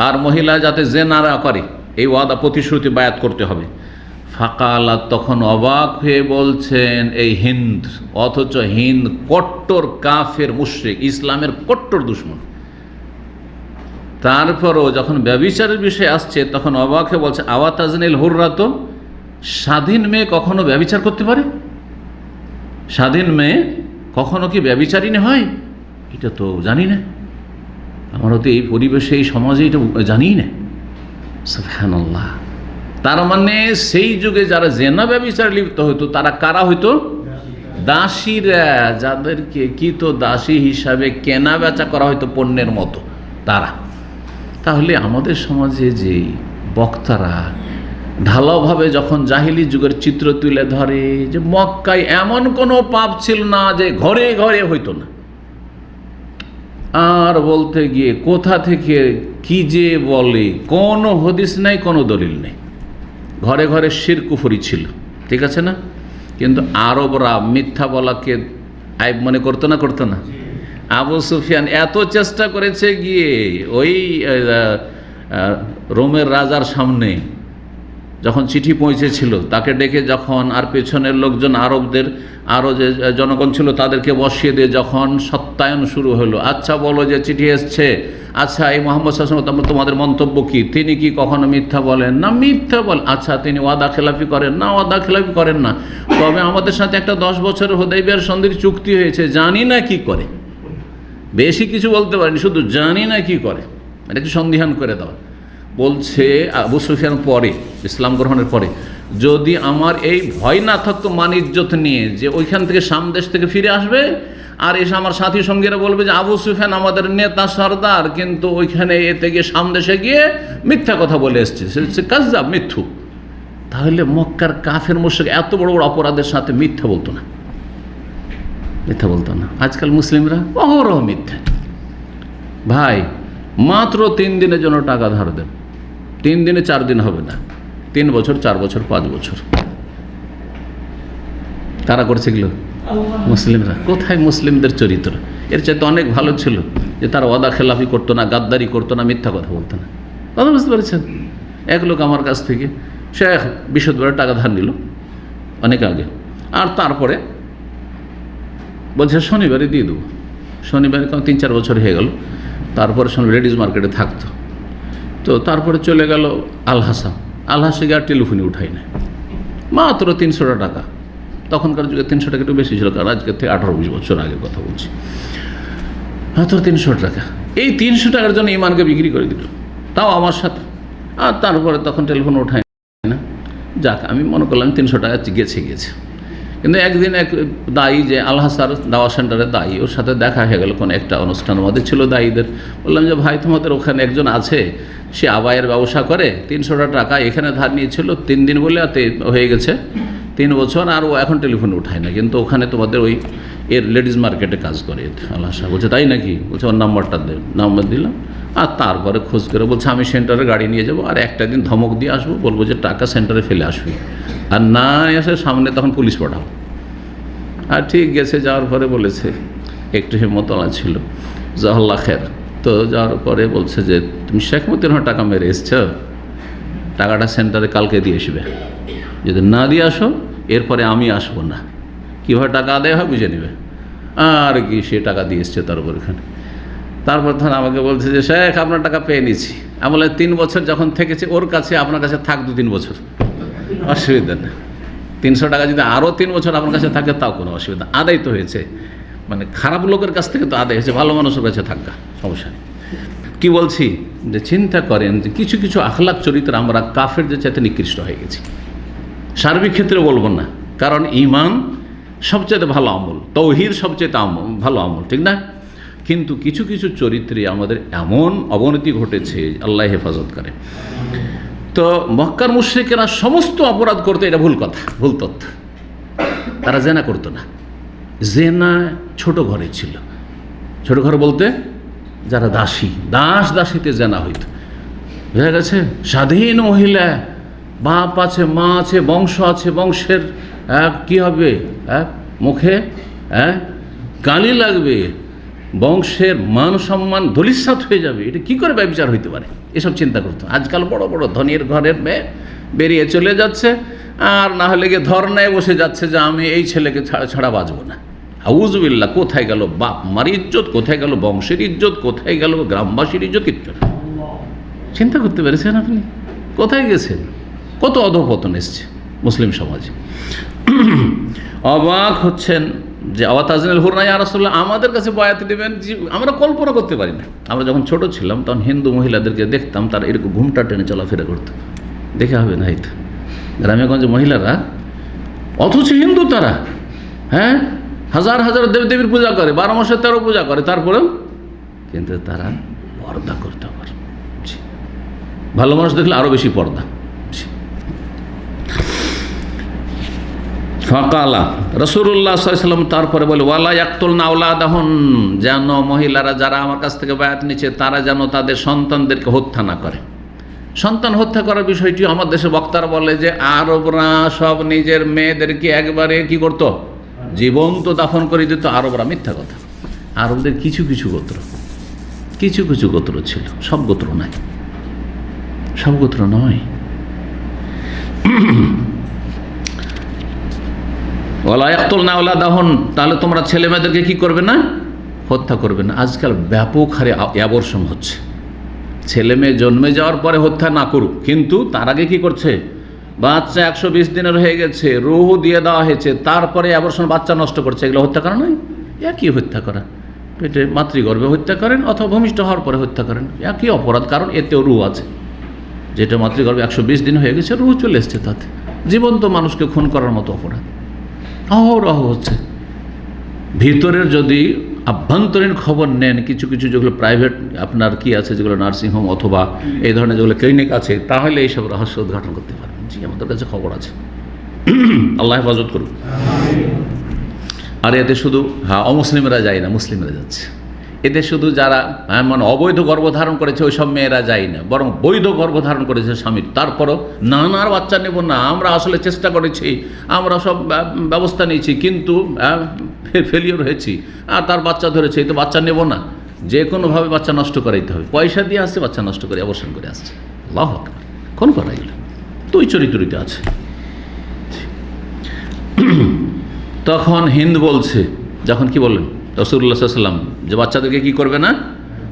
আর মহিলা যাতে জেনা না করে, এই ওয়াদা প্রতিশ্রুতি বায়াত করতে হবে। ফাকালা, তখন অবাক হয়ে বলছেন এই হিন্দ, অথচ হিন্দ কট্টর কাফের মুশরিক, ইসলামের কট্টর দুশমন। তারপরও যখন ব্যভিচারের বিষয় আসছে তখন অবাক হয়ে বলছে আওয়া তাজনিল হুররাত, স্বাধীন মেয়ে কখনো ব্যভিচার করতে পারে? স্বাধীন মেয়ে কখনো কি ব্যভিচারিণী হয়? এটা তো জানি না, আমরা তো এই পরিবেশে, এই সমাজে এটা জানি না। সুবহানাল্লাহ। তার মানে সেই যুগে যারা জেনা ব্যভিচারে লিপ্ত হতো তারা কারা হইতো? দাসীরা, যাদেরকে কি তো দাসী হিসাবে কেনা বেচা করা হয়তো পণ্যের মতো, তারা। তাহলে আমাদের সমাজে যে বক্তারা ঢালাওভাবে যখন জাহিলি যুগের চিত্র তুলে ধরে যে মক্কায় এমন কোনো পাপ ছিল না যে ঘরে ঘরে হইতো না, আর বলতে গিয়ে কোথা থেকে কি যে বলে, কোনো হদিস নাই, কোনো দলিল নেই, ঘরে ঘরে শিরক কুফরি ছিল, ঠিক আছে না? কিন্তু আরবরা মিথ্যা বলাকে আইব মনে করতো না? আবু সুফিয়ান এত চেষ্টা করেছে গিয়ে ওই রোমের রাজার সামনে যখন চিঠি পৌঁছেছিল তাকে ডেকে যখন, আর পেছনের লোকজন আরবদের আরও যে জনগণ ছিল তাদেরকে বসিয়ে দিয়ে যখন সত্যায়ন শুরু হলো, আচ্ছা বলো যে চিঠি এসছে, আচ্ছা এই মুহাম্মদ সাল্লাল্লাহু আলাইহি ওয়াসাল্লাম তোমাদের মন্তব্য কি? তিনি কি কখনো মিথ্যা বলেন? না, মিথ্যা বলেন। আচ্ছা তিনি ওয়াদা খেলাফি করেন? না, ওয়াদা খেলাফি করেন না। তবে আমাদের সাথে একটা 10 বছরের হুদাইবিয়ার সন্ধির চুক্তি হয়েছে, জানি না কি করে। বেশি কিছু বলতে পারেনি, শুধু জানি না কি করে, এটা একটু সন্ধিহান করে দাও। বলছে আবু সুফিয়ান পরে, ইসলাম গ্রহণের পরে, যদি আমার এই ভয় না থাকতো মান ইজ্জত নিয়ে যে ওইখান থেকে সামদেশ থেকে ফিরে আসবে আর এসে আমার সাথী সঙ্গীরা বলবে যে আবু সুফিয়ান আমাদের নেতা সর্দার, কিন্তু ওইখানে এতে গিয়ে সামদেশে গিয়ে মিথ্যা কথা বলে এসছে, সে কাজ্জাব, মিথ্যু, তাহলে মক্কার কাফের মুশরিক এত বড় বড় অপরাধের সাথে মিথ্যা বলতো না, মিথ্যা বলতো না। আজকাল মুসলিমরা অহরহ মিথ্যা। ভাই মাত্র 3 দিনের জন্য টাকা ধার দেন, 3 দিনে 4 দিন হবে না, 3 বছর 4 বছর 5 বছর। কারা করছে এগুলো? মুসলিমরা। কোথায় মুসলিমদের চরিত্র? এর চাইতে অনেক ভালো ছিল যে তারা ওয়াদা খেলাফি করতো না, গাদ্দারি করতো না, মিথ্যা কথা বলতো না। কথা বুঝতে পেরেছেন? এক লোক আমার কাছ থেকে সে বৃহস্পতিবার টাকা ধার নিল অনেক আগে, আর তারপরে বলছে শনিবারে দিয়ে দেবো। শনিবারে 3-4 বছর হয়ে গেল। তারপরে শনিবার লেডিস মার্কেটে থাকতো, তো তারপরে চলে গেল আলহাসা, আলহাসে আর টেলিফোনে উঠাই না, মাত্র 300 টাকা। তখনকার যুগে 300 টাকা একটু বেশি ছিল, কারণ আজকের থেকে 18-20 বছর আগে কথা বলছি। মাত্র 300 টাকা, এই 300 টাকার জন্য ইমানকে বিক্রি করে দিল, তাও আমার সাথে। আর তারপরে তখন টেলিফোন ওঠায় না। যাক, আমি মনে করলাম 300 টাকা গেছে। কিন্তু একদিন এক দায়ী, যে আলহাসার দাওয়া সেন্টারের দায়ী, ওর সাথে দেখা হয়ে গেল কোনো একটা অনুষ্ঠান আমাদের ছিল দায়ীদের। বললাম যে ভাই, তোমাদের ওখানে একজন আছে, সে আবায়ের ব্যবসা করে, 300 টাকা এখানে ধার নিয়েছিল 3 দিন বলে, হয়ে গেছে 3 বছর, আর ও এখন টেলিফোন উঠায় না, কিন্তু ওখানে তোমাদের ওই এর লেডিস মার্কেটে কাজ করে আলহাসা। বলছে তাই নাকি? বলছে ওর নাম্বারটা দে। নাম্বার দিলাম, আর তারপরে খোঁজ করে বলছে আমি সেন্টারে গাড়ি নিয়ে যাব, আর একটা দিন ধমক দিয়ে আসবো, বলবো যে টাকা সেন্টারে ফেলে আসবি, আর না এসে সামনে তখন পুলিশ পাঠাও। আর ঠিক গেছে, যাওয়ার পরে বলেছে, একটু হিম্মতলা ছিল, জাহাল্লা খের। তো যাওয়ার পরে বলছে যে তুমি শেখ মতিনের টাকা মেরে এসছ, টাকাটা সেন্টারে কালকে দিয়ে আসবে, যদি না দিয়ে আসো এরপরে আমি আসবো না। কীভাবে টাকা আদায় হয় বুঝে নেবে। আর কি, সে টাকা দিয়ে এসছে তার উপর এখানে। তারপর তখন আমাকে বলছে যে শেখ আপনার টাকা পেয়ে নিচ্ছি। আমি বলে 3 বছর যখন থেকেছে ওর কাছে, আপনার কাছে থাক 2-3 বছর, অসুবিধা নেই। 300 টাকা যদি আরও 3 বছর আপনার কাছে থাকে তাও কোনো অসুবিধা, আদায় তো হয়েছে। মানে খারাপ লোকের কাছ থেকে তো আদায় হয়েছে, ভালো মানুষের কাছে থাকা সমস্যা নেই। কী বলছি, যে চিন্তা করেন যে কিছু কিছু আখলাক চরিত্র আমরা কাফের যে চাইতে নিকৃষ্ট হয়ে গেছি। সার্বিক ক্ষেত্রে বলবো না, কারণ ঈমান সবচেয়ে ভালো আমল, তৌহিদ সবচেয়ে ভালো আমল, ঠিক না? কিন্তু কিছু কিছু চরিত্রে আমাদের এমন অবনতি ঘটেছে, আল্লাহ হেফাজত করে। তো মক্কার মুশরিকেরা সমস্ত অপরাধ করতো, এটা ভুল কথা, ভুল তথ্য। তারা জেনা করতো না। জেনা ছোট ঘরে ছিল। ছোট ঘর বলতে যারা দাসী, দাসীতে জেনা হইতো, বুঝা গেছে? স্বাধীন মহিলা, বাপ আছে, মা আছে, বংশ আছে, বংশের কি হবে, মুখে গালি লাগবে, বংশের মান সম্মান ধূলিসাৎ হয়ে যাবে, এটা কি করে ব্যভিচার হইতে পারে, এসব চিন্তা করতো। আজকাল বড় বড় ধনীর ঘরের মেয়ে বেরিয়ে চলে যাচ্ছে, আর না হলে গিয়ে ধর্নায় বসে যাচ্ছে যে আমি এই ছেলেকে ছাড়া বাঁচবো না। আউযুবিল্লাহ, কোথায় গেল বাপ মার ইজ্জত, কোথায় গেল বংশের ইজ্জত, কোথায় গেল গ্রামবাসীর ইজ্জত, কিচ্ছু না। চিন্তা করতে পেরেছেন আপনি? কোথায় গেছেন? কত অধঃপতন এসছে মুসলিম সমাজে। অবাক হচ্ছেন যে আওয়াতাজনিল হুরনা ইয়া রাসূলুল্লাহ, আমাদের কাছে বয়াত দেবেন, আমরা কল্পনা করতে পারি না। আমরা যখন ছোট ছিলাম তখন হিন্দু মহিলাদেরকে দেখতাম, তারা এরকম ঘুমটা টেনে চলাফেরা করতো, দেখে হবে না হয়তো গ্রামেগঞ্জে মহিলারা, অথচ হিন্দু তারা, হাজার হাজার দেবদেবীর পূজা করে, 12 মাসে 13 পূজা করে, তারপরেও কিন্তু তারা পর্দা করতে পারে। ভালো মানুষ দেখলে আরও বেশি পর্দা। ফাকালা রাসূলুল্লাহ সাল্লাল্লাহু আলাইহি ওয়াসাল্লাম তারপরে বলে, ওয়ালা ইয়াকতুলনা আওলাদাহুন, যেন মহিলারা যারা আমার কাছ থেকে বায়াত নিচ্ছে তারা যেন তাদের সন্তানদেরকে হত্যা না করে। সন্তান হত্যা করার বিষয়টি আমার দেশে বক্তারা বলে যে আরবরা সব নিজের মেয়েদেরকে একবারে কি করতো, জীবন্ত দাফন করে দিত। আরবরা, মিথ্যা কথা। আরবদের কিছু কিছু গোত্র ছিল, সব গোত্র নয়, সব গোত্র নয়। ওয়ালা ইয়াকতুলনা আওলাদাহুন, তাহলে তোমরা ছেলে মেয়েদেরকে কি করবে না, হত্যা করবে না। আজকাল ব্যাপক হারে অ্যাবর্শন হচ্ছে। ছেলে মেয়ে জন্মে যাওয়ার পরে হত্যা না করুক, কিন্তু তার আগে কি করছে, বাচ্চা 120 দিনের হয়ে গেছে, রুহ দিয়ে দেওয়া হয়েছে, তারপরে অ্যাবর্শন, বাচ্চা নষ্ট করছে। এগুলো হত্যা করা নয়? একই হত্যা করা। পেটে মাতৃগর্ভে হত্যা করেন অথবা ভূমিষ্ঠ হওয়ার পরে হত্যা করেন, একই অপরাধ, কারণ এতেও রুহ আছে। যেটা মাতৃগর্ভে 120 দিন হয়ে গেছে, রুহ চলে এসছে তাতে। জীবন্ত মানুষকে খুন করার মতো অপরাধ অহরহ হচ্ছে। ভিতরের যদি আভ্যন্তরীণ খবর নেন, কিছু কিছু যেগুলো প্রাইভেট আপনার কি আছে, যেগুলো নার্সিংহোম অথবা এই ধরনের যেগুলো ক্লিনিক আছে, তাহলে এইসব রহস্য উদ্ঘাটন করতে পারবেন। জি, আমাদের কাছে খবর আছে। আল্লাহ হেফাজত করুন। আর এতে শুধু অমুসলিমরা যায় না, মুসলিমরা যাচ্ছে। এতে শুধু যারা মানে অবৈধ গর্ভধারণ করেছে ওই সব মেয়েরা যায় না, বরং বৈধ গর্ভধারণ করেছে স্বামীর, তারপরও নানার বাচ্চা নেব না, আমরা আসলে চেষ্টা করেছি, আমরা সব ব্যবস্থা নিয়েছি, কিন্তু ফেলিওর হয়েছি, আর তার বাচ্চা ধরেছে, এই তো বাচ্চা নেব না। যে কোনোভাবে বাচ্চা নষ্ট করাইতে হবে, পয়সা দিয়ে আসছে, বাচ্চা নষ্ট করে অবসান করে আসছে। আল্লাহু আকবার, কোন করা এগুলো তো ওই চরিত্রিত আছে। তখন হিন্দ বলছে, যখন কি বললেন রাসূলুল্লাহ সাল্লাল্লাহু আলাইহি ওয়াসাল্লাম যে বাচ্চাদেরকে কি করবে না,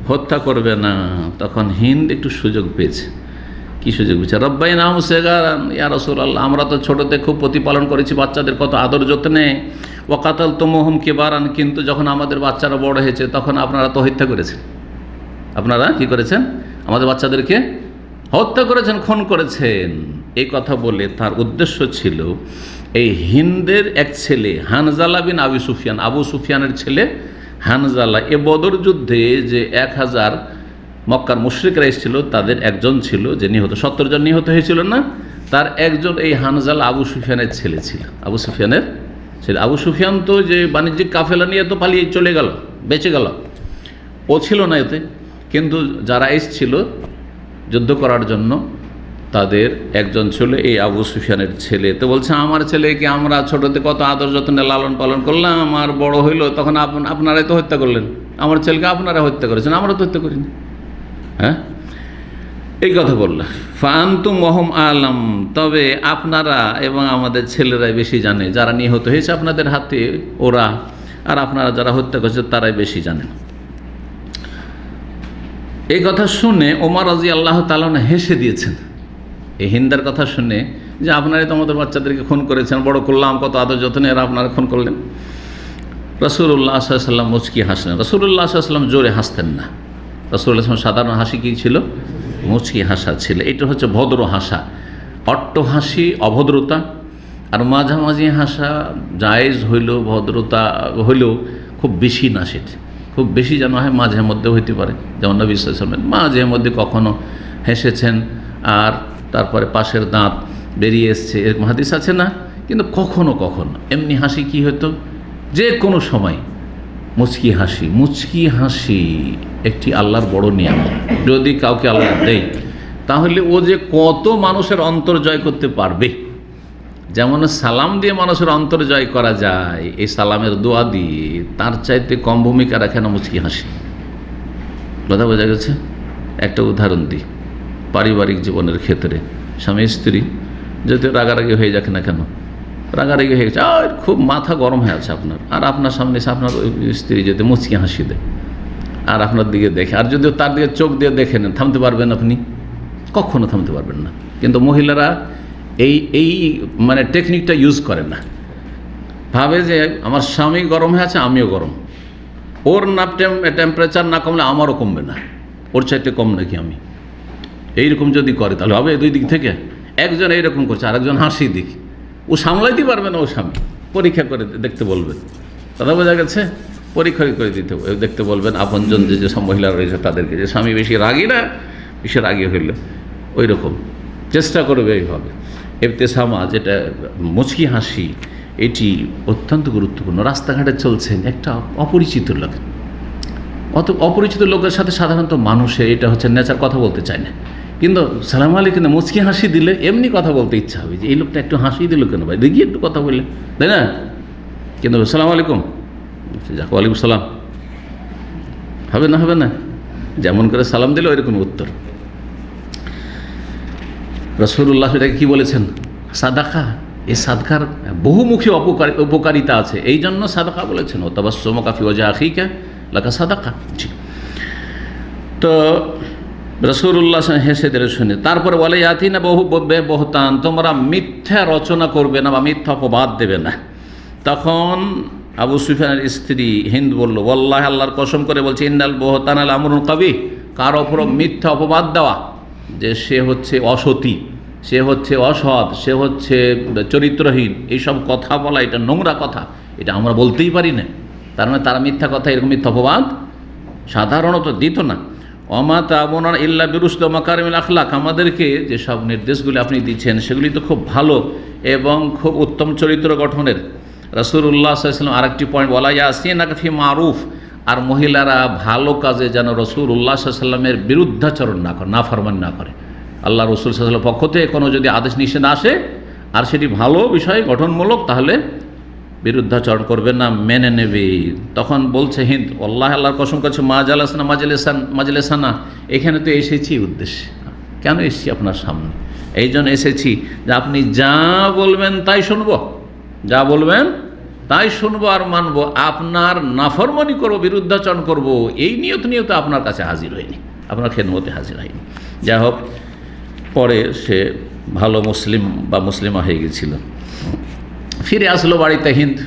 হত্যা করবে না, তখন হিন্দ একটু সুযোগ পেয়েছে। কি সুযোগ পেয়েছে? রব্বাইনা মুসিগারান, ইয়া রাসূলুল্লাহ, আমরা তো ছোটতে খুব প্রতিপালন করেছি বাচ্চাদের, কত আদর যত্নে, ওয়া কাতালতুমুহুম কিবারান, কিন্তু যখন আমাদের বাচ্চারা বড় হয়েছে তখন আপনারা তো হত্যা করেছেন। আপনারা কি করেছেন? আমাদের বাচ্চাদেরকে হত্যা করেছেন, খুন করেছেন। এই কথা বলে তার উদ্দেশ্য ছিল এই হিন্দের এক ছেলে হানজালা বিন আবু সুফিয়ান, আবু সুফিয়ানের ছেলে হানজালা, এ বদর যুদ্ধে যে 1000 মক্কার মুশরিকরা এসেছিল তাদের একজন ছিল যে নিহত, 70 জন নিহত হয়েছিল না, তার একজন এই হানজালা আবু সুফিয়ানের ছেলে ছিল। আবু সুফিয়ানের ছেলে। আবু সুফিয়ান তো যে বাণিজ্যিক কাফেলা নিয়ে তো পালিয়ে চলে গেল, বেঁচে গেল, ও ছিল না এতে। কিন্তু যারা এসেছিল যুদ্ধ করার জন্য তাদের একজন ছিল এই আবু সুফিয়ানের ছেলে। তো বলছে, আমার ছেলেকে আমরা ছোটতে কত আদর যত্নে লালন পালন করলাম, আমার বড় হইলো তখন আপনারাই তো হত্যা করলেন, আমার ছেলেকে আপনারা হত্যা করেছেন, আমরা তো হত্যা করিনি। হ্যাঁ, এই কথা বলল। ফাআনতুম ওয়াহুম আলাম, তবে আপনারা এবং আমাদের ছেলেরাই বেশি জানে, যারা নিহত হয়েছে আপনাদের হাতে ওরা, আর আপনারা যারা হত্যা করেছে তারাই বেশি জানেন। এই কথা শুনে ওমর রাদিয়াল্লাহু তাআলা হেসে দিয়েছেন। এই হিন্দার কথা শুনে, যে আপনারাই তো আমাদের বাচ্চাদেরকে খুন করেছেন, বড় করলাম, কত আদর যত্নে, এরা আপনারা খুন করলেন। রাসূলুল্লাহ সাল্লাল্লাহু আলাইহি ওয়াসাল্লাম মুচকি হাসলেন। রাসূলুল্লাহ সাল্লাল্লাহু আলাইহি ওয়াসাল্লাম জোরে হাসতেন না। রাসূলুল্লাহ সাল্লাল্লাহু আলাইহি ওয়াসাল্লাম সাধারণ হাসি কী ছিল? মুচকি হাসা ছিল। এটা হচ্ছে ভদ্র হাসা। অট্ট হাসি অভদ্রতা, আর মাঝামাঝি হাসা জায়েজ হইলেও, ভদ্রতা হইলেও খুব বেশি না, সেটা খুব বেশি যেন হয় মাঝে মধ্যে হইতে পারে। যেমন নবী সাল্লাল্লাহু আলাইহি ওয়াসাল্লাম মাঝে মধ্যে কখনো হেসেছেন আর তারপরে পাশের দাঁত বেরিয়ে এসছে, এরকম হাদিস আছে না? কিন্তু কখনো কখনো এমনি হাসি কি হতো, যে কোনো সময় মুচকি হাসি। মুচকি হাসি একটি আল্লাহর বড় নিয়ামত। যদি কাউকে আল্লাহ দেয় তাহলে ও যে কত মানুষের অন্তর জয় করতে পারবে। যেমন সালাম দিয়ে মানুষের অন্তর জয় করা যায়, এই সালামের দোয়া দিয়ে, তার চাইতে কম ভূমিকা রাখে না মুচকি হাসি। কথা বোঝা গেছে? একটা উদাহরণ দিই পারিবারিক জীবনের ক্ষেত্রে। স্বামী স্ত্রী যদি রাগারাগি হয়ে যাক না কেন, রাগারাগি হয়ে গেছে, আর খুব মাথা গরম হয়ে আছে আপনার, আর আপনার সামনে এসে আপনার স্ত্রী যদি মুচকি হাসি দেয় আর আপনার দিকে দেখে, আর যদিও তার দিকে চোখ দিয়ে দেখে নেন, থামতে পারবেন আপনি? কখনো থামতে পারবেন না। কিন্তু মহিলারা এই মানে টেকনিকটা ইউজ করে না। ভাবে যে আমার স্বামী গরম হয়ে আছে, আমিও গরম, ওর না টেম্পারেচার না কমলে আমারও কমবে না, ওর চাইতে কম নাকি আমি, এইরকম যদি করে তাহলে হবে দুই দিক থেকে। একজন এইরকম করছে, আরেকজন হাসি দিক, ও সামলাইতে পারবে না, ও স্বামী পরীক্ষা করে দেখতে বলবেন। কথা বোঝা গেছে? পরীক্ষা করে দেখতে বলবেন আপনজন যেসব মহিলা রয়েছে তাদেরকে, যে স্বামী বেশি রাগী না, বেশি রাগী হইল ওই রকম চেষ্টা করবে এইভাবে। ইবতিসামা, যেটা মুচকি হাসি, এটি অত্যন্ত গুরুত্বপূর্ণ। রাস্তাঘাটে চলছেন, একটা অপরিচিত লোক, অপরিচিত লোকের সাথে সাধারণত মানুষের এটা হচ্ছে নেচার, কথা বলতে চায় না, কিন্তু সালাম আলাইকুম মুচকি হাসি দিলে এমনি কথা বলতে ইচ্ছা হবে, যে এই লোকটা একটু হাসি দিল কেন ভাই, দেখি একটু কথা বললে, তাই না? কিন্তু সালাম আলাইকুম, যাক ওয়ালাইকুম সালাম, হবে না? হবে না? যেমন করে সালাম দিলে ওইরকম উত্তর। রাসূলুল্লাহ এটাকে কী বলেছেন? সাদাকা। এই সাদকার বহুমুখী উপকারিতা আছে, এই জন্য সাদাকা বলেছেন। ও তাবাসসুমুকা ফি ওয়াজহি আখিকা লাকা সাদাকা। জি। তো রাসূলুল্লাহ হেসে দিলে শুনে, তারপরে বলে ইয়াতিনা বহতান, তোমরা মিথ্যা রচনা করবে না বা মিথ্যা অপবাদ দেবে না। তখন আবু সুফিয়ানের স্ত্রী হিন্দ বলল, ওয়াল্লাহি, আল্লাহর কসম করে বলছে, ইন্নাল বহতান আল আমরুন কাবীহ, কার ওপর মিথ্যা অপবাদ দেওয়া যে সে হচ্ছে অসতী, সে হচ্ছে অসৎ, সে হচ্ছে চরিত্রহীন, এইসব কথা বলা এটা নোংরা কথা, এটা আমরা বলতেই পারি না। তার মানে তারা মিথ্যা কথা, এরকম মিথ্যা অপবাদ সাধারণত দিত না। অমা তাবনা ইল্লা বিরুশদ মাকারিমিল আখলাক, আমাদেরকে যেসব নির্দেশগুলি আপনি দিচ্ছেন সেগুলি তো খুব ভালো এবং খুব উত্তম চরিত্র গঠনের। রাসূলুল্লাহ সাল্লাল্লাহু আলাইহি ওয়াসাল্লাম আরেকটি পয়েন্ট বলা ইয়াসিনাকা ফি মারুফ, আর মহিলারা ভালো কাজে যেন রাসূলুল্লাহ সাল্লাল্লাহু আলাইহি ওয়াসাল্লামের বিরুদ্ধাচরণ না করে, নাফরমানি না করে। আল্লাহ রাসূল সাল্লাল্লাহু আলাইহি ওয়াসাল্লামের পক্ষ থেকে কোনো যদি আদেশ নিষেধ আসে আর সেটি ভালো বিষয় গঠনমূলক, তাহলে বিরুদ্ধাচরণ করবে না, মেনে নেবে। তখন বলছে হিন্দ, আল্লাহর কসম করছে, মা জালাসনা মাজলেসানা, এখানে তো এসেছি উদ্দেশ্যে, কেন এসেছি আপনার সামনে, এই জন্য এসেছি যে আপনি যা বলবেন তাই শুনবো, যা বলবেন তাই শুনবো আর মানবো, আপনার নাফরমানি করবো, বিরুদ্ধাচরণ করব, এই নিয়ত আপনার কাছে হাজির হয়নি, আপনার খেদমতে হাজির হয়নি। যাই হোক, পরে সে ভালো মুসলিম বা মুসলিমা হয়ে গেছিল। ফিরে আসলো বাড়িতে হিন্দ,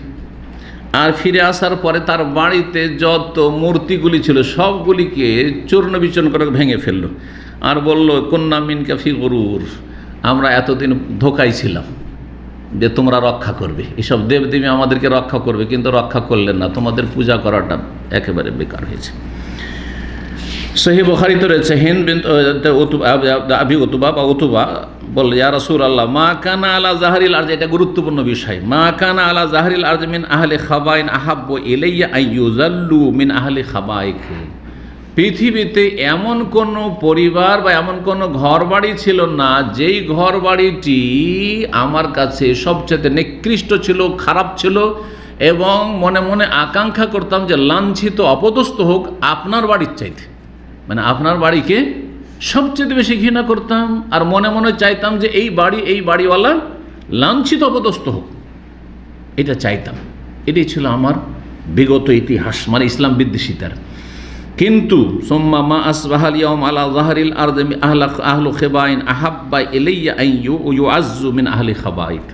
আর ফিরে আসার পরে তার বাড়িতে যত মূর্তিগুলি ছিল সবগুলিকে চূর্ণ বিচূর্ণ করে ভেঙে ফেললো, আর বলল, কন্যা মিন কাফি গরুর, আমরা এতদিন ধোকায় ছিলাম যে তোমরা রক্ষা করবে, এসব দেবদেবী আমাদেরকে রক্ষা করবে, কিন্তু রক্ষা করলেন না, তোমাদের পূজা করাটা একেবারে বেকার হয়েছে। সহিহ বুখারীতে রয়েছে, হিন্দ বিনত আবি উতবা বলল, ইয়া রাসূলুল্লাহ, মা কানা আলা জাহরিল আরজ, এটা গুরুত্বপূর্ণ বিষয়, মা কানা আলা জাহরিল আরজ মিন আহলি খাবাইন আহাব্বু ইলাইয়া আইয়ুযাল্লু মিন আহলি খাবাইক, পৃথিবীতে এমন কোনো পরিবার বা এমন কোনো ঘর বাড়ি ছিল না যেই ঘর বাড়িটি আমার কাছে সবচেয়ে নিকৃষ্ট ছিল, খারাপ ছিল, এবং মনে মনে আকাঙ্ক্ষা করতাম যে লাঞ্ছিত অপদস্থ হোক আপনার বাড়ির চাইতে, মানে আপনার বাড়িকে সবচেয়ে বেশি ঘৃণা করতাম, আর মনে মনে চাইতাম যে এই বাড়িওয়ালা লাঞ্ছিত অপদস্থ হোক, এটা চাইতাম। এটাই ছিল আমার বিগত ইতিহাস, মানে ইসলাম বিদ্বেষিতার। কিন্তু সুম্মা মা আসবাহাল ইয়াউম আলা যাহরিল আরদি আহলু খিবাইন আহাব্বা ইলাইয়া আন ইউআজ্জু মিন আহলি খাবাইত,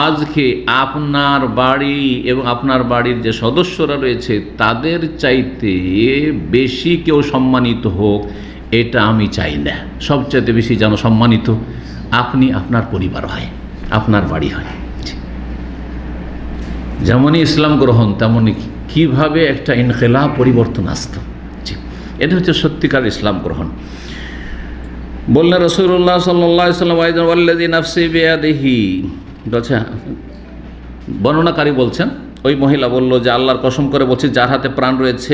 আজকে আপনার বাড়ি এবং আপনার বাড়ির যে সদস্যরা রয়েছে তাদের চাইতে বেশি কেউ সম্মানিত হোক, এটা আমি চাই না। সবচাইতে বেশি যেন সম্মানিত আপনি, আপনার পরিবার হয়, আপনার বাড়ি হয়। যেমনই ইসলাম গ্রহণ তেমনই কিভাবে একটা ইনকিলাব পরিবর্তন আসত, এটা হচ্ছে সত্যিকার ইসলাম গ্রহণ। বললেন রাসূলুল্লাহ সাল্লাল্লাহু আলাইহি ওয়াসাল্লাম, ওয়াল্লাযী নাফসি বিয়াদিহি, আচ্ছা বর্ণনাকারী বলছেন, ওই মহিলা বলল যে আল্লাহর কসম করে বলছি যার হাতে প্রাণ রয়েছে,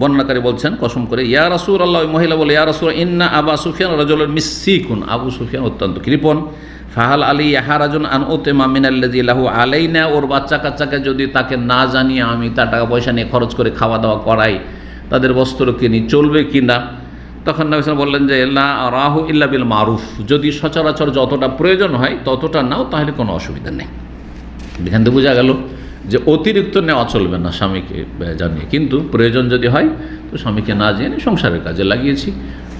বর্ণনাকারী বলছেন কসম করে, ইয়া রাসূলুল্লাহ, ওই মহিলা বলে, ইয়া রাসূলুল্লাহ, ইন্না আবা সুফিয়ান রাজুলুন মিসসিকুন, আবু সুফিয়ান অত্যন্ত কৃপণ, ফাহাল আলী ইয়াহারাজুন আন উতিমা মিনাল্লাযী লাহু আলাইনা, ওর বাচ্চা কাচ্চাকে যদি তাকে না জানিয়ে আমি তার টাকা পয়সা নিয়ে খরচ করে খাওয়া দাওয়া করাই, তাদের বস্ত্র কিনি, চলবে কি না? তখন নবী সাল্লাল্লাহু আলাইহি ওয়াসাল্লাম বললেন যে লা আরাহু ইল্লা বিল মারুফ, যদি সচরাচর যতটা প্রয়োজন হয় ততটা নাও, তাহলে কোনো অসুবিধা নেই। এখান থেকে বোঝা গেল যে অতিরিক্ত নেওয়া চলবে না স্বামীকে জানিয়ে, কিন্তু প্রয়োজন যদি হয় তো স্বামীকে না জেনে সংসারের কাজে লাগিয়েছি,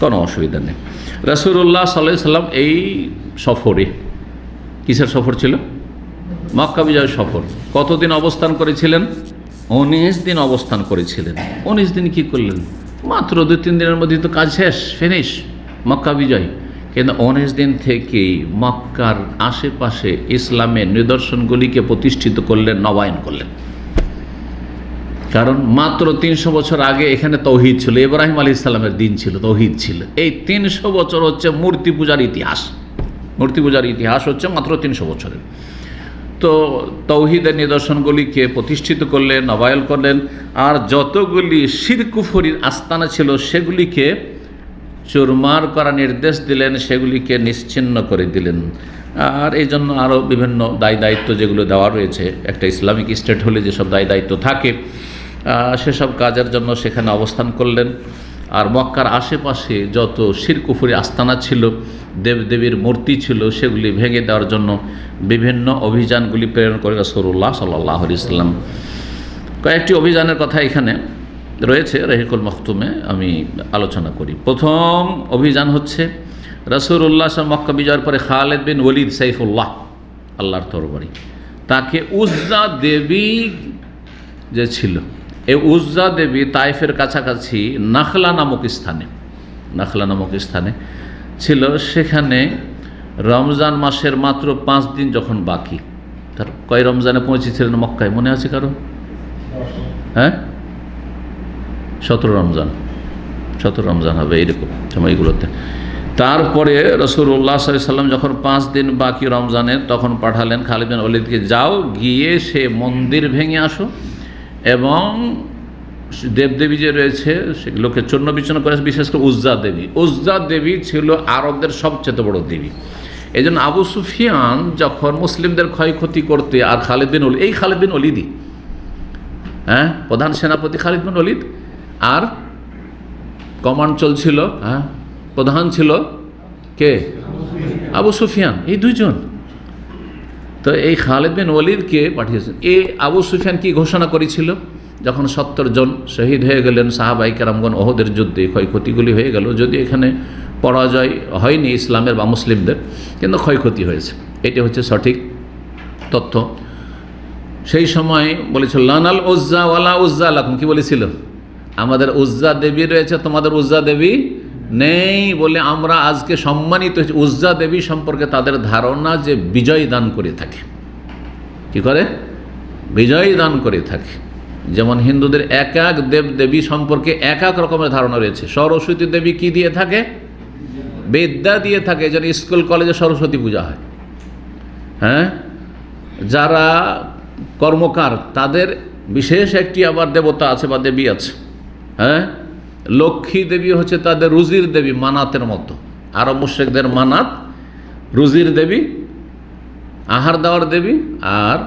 কোনো অসুবিধা নেই। রাসূলুল্লাহ সাল্লাল্লাহু আলাইহি ওয়াসাল্লাম এই সফরে, কিসের সফর ছিল? মক্কা বিজয় সফর। কতদিন অবস্থান করেছিলেন? 19 দিন অবস্থান করেছিলেন। 19 দিন কি করলেন? মাত্র 2-3 দিনের মধ্যে তো কাজ শেষ, ফিনিশ, মক্কা বিজয়। কিন্তু 19 দিন থেকেই মক্কার আশেপাশে ইসলামের নিদর্শনগুলিকে প্রতিষ্ঠিত করলেন, নবায়ন করলেন। কারণ মাত্র 300 বছর আগে এখানে তৌহিদ ছিল, ইব্রাহিম আলাইহিস সালামের দিন ছিল, তৌহিদ ছিল। এই 300 বছর হচ্ছে মূর্তি পূজার ইতিহাস, মূর্তি পূজার ইতিহাস হচ্ছে মাত্র 300 বছরের। তো তৌহিদের নিদর্শনগুলিকে প্রতিষ্ঠিত করলেন, নবায়ন করলেন, আর যতগুলি শিরক কুফরির আস্তানা ছিল সেগুলিকে চুরমার করা নির্দেশ দিলেন, সেগুলিকে নিশ্চিহ্ন করে দিলেন। আর এই জন্য আরও বিভিন্ন দায় দায়িত্ব যেগুলো দেওয়া রয়েছে, একটা ইসলামিক স্টেট হলে যেসব দায় দায়িত্ব থাকে সেসব কাজের জন্য সেখানে অবস্থান করলেন। আর মক্কার আশেপাশে যত শিরক কুফরি আস্তানা ছিল, দেবদেবীর মূর্তি ছিল, সেগুলি ভেঙে দেওয়ার জন্য বিভিন্ন অভিযানগুলি প্রেরণ করে রাসূলুল্লাহ সাল্লাল্লাহু আলাইহি ওয়াসাল্লাম। কয়েকটি অভিযানের কথা এখানে রয়েছে, রহিকুল মখতুমে আমি আলোচনা করি। প্রথম অভিযান হচ্ছে রাসূলুল্লাহ মক্কা বিজয়ের পরে খালিদ বিন ওয়ালিদ সাইফুল্লাহ, আল্লাহর তরবারি, তাকে উজ্জা দেবী যে ছিল, এই উজ্জা দেবী তাইফের কাছাকাছি নাখলা নামক স্থানে, নাখলা নামক স্থানে ছিল। সেখানে রমজান মাসের মাত্র 5 দিন যখন বাকি, তার কয় রমজানে পৌঁছেছিলেন মক্কায় মনে আছে কারো? হ্যাঁ, 17 রমজান, 17 রমজান হবে এইরকম সময়গুলোতে। তারপরে রাসূলুল্লাহ সাল্লাল্লাহু আলাইহি ওয়াসাল্লাম যখন 5 দিন বাকি রমজানের, তখন পাঠালেন খালিদ বিন ওলীদকে, যাও গিয়ে সে মন্দির ভেঙে আসো এবং দেবদেবী যে রয়েছে সেগুলোকে চূর্ণ বিচূর্ণ করে, বিশেষ করে উজ্জা দেবী। উজ্জা দেবী ছিল আরবদের সবচেয়ে বড় দেবী। এই জন্য আবু সুফিয়ান যখন মুসলিমদের ক্ষয়ক্ষতি করতে, আর খালিদ বিন ওলীদ, এই খালিদ বিন ওলীদই, হ্যাঁ, প্রধান সেনাপতি খালিদ বিন ওলীদ, আর কমান্ড চলছিল, হ্যাঁ, প্রধান ছিল কে? আবু সুফিয়ান, এই দুইজন। তো এই খালিদ বিন ওলীদকে পাঠিয়েছেন। এই আবু সুফিয়ান কি ঘোষণা করেছিল যখন 70 জন শহীদ হয়ে গেলেন সাহাবায়ে কেরামগণ ওহদের যুদ্ধে, ক্ষয়ক্ষতিগুলি হয়ে গেল, যদি এখানে পরাজয় হয়নি ইসলামের বা মুসলিমদের, কিন্তু ক্ষয়ক্ষতি হয়েছে, এটি হচ্ছে সঠিক তথ্য। সেই সময় বলেছিল লানাল উজ্জা ওয়ালা উজ্জা লাকুম, কি বলেছিল? আমাদের উজ্জা দেবী রয়েছে, তোমাদের উজ্জা দেবী নেই, বলে আমরা আজকে সম্মানিত হয়েছি। উজ্জা দেবী সম্পর্কে তাদের ধারণা যে বিজয় দান করে থাকে। কি করে? বিজয় দান করে থাকে। যেমন হিন্দুদের এক এক দেব দেবী সম্পর্কে এক এক রকমের ধারণা রয়েছে। সরস্বতী দেবী কি দিয়ে থাকে? বিদ্যা দিয়ে থাকে। যেন স্কুল কলেজে সরস্বতী পূজা হয়, হ্যাঁ। যারা কর্মকার তাদের বিশেষ একটি আবার দেবতা আছে বা দেবী আছে, হ্যাঁ। লক্ষ্মী দেবী হচ্ছে তাদের রুজির দেবী, মানাতের মতো। আরব মুশরিকদের মানাত রুজির দেবী, আহার দেওয়ার দেবী। আর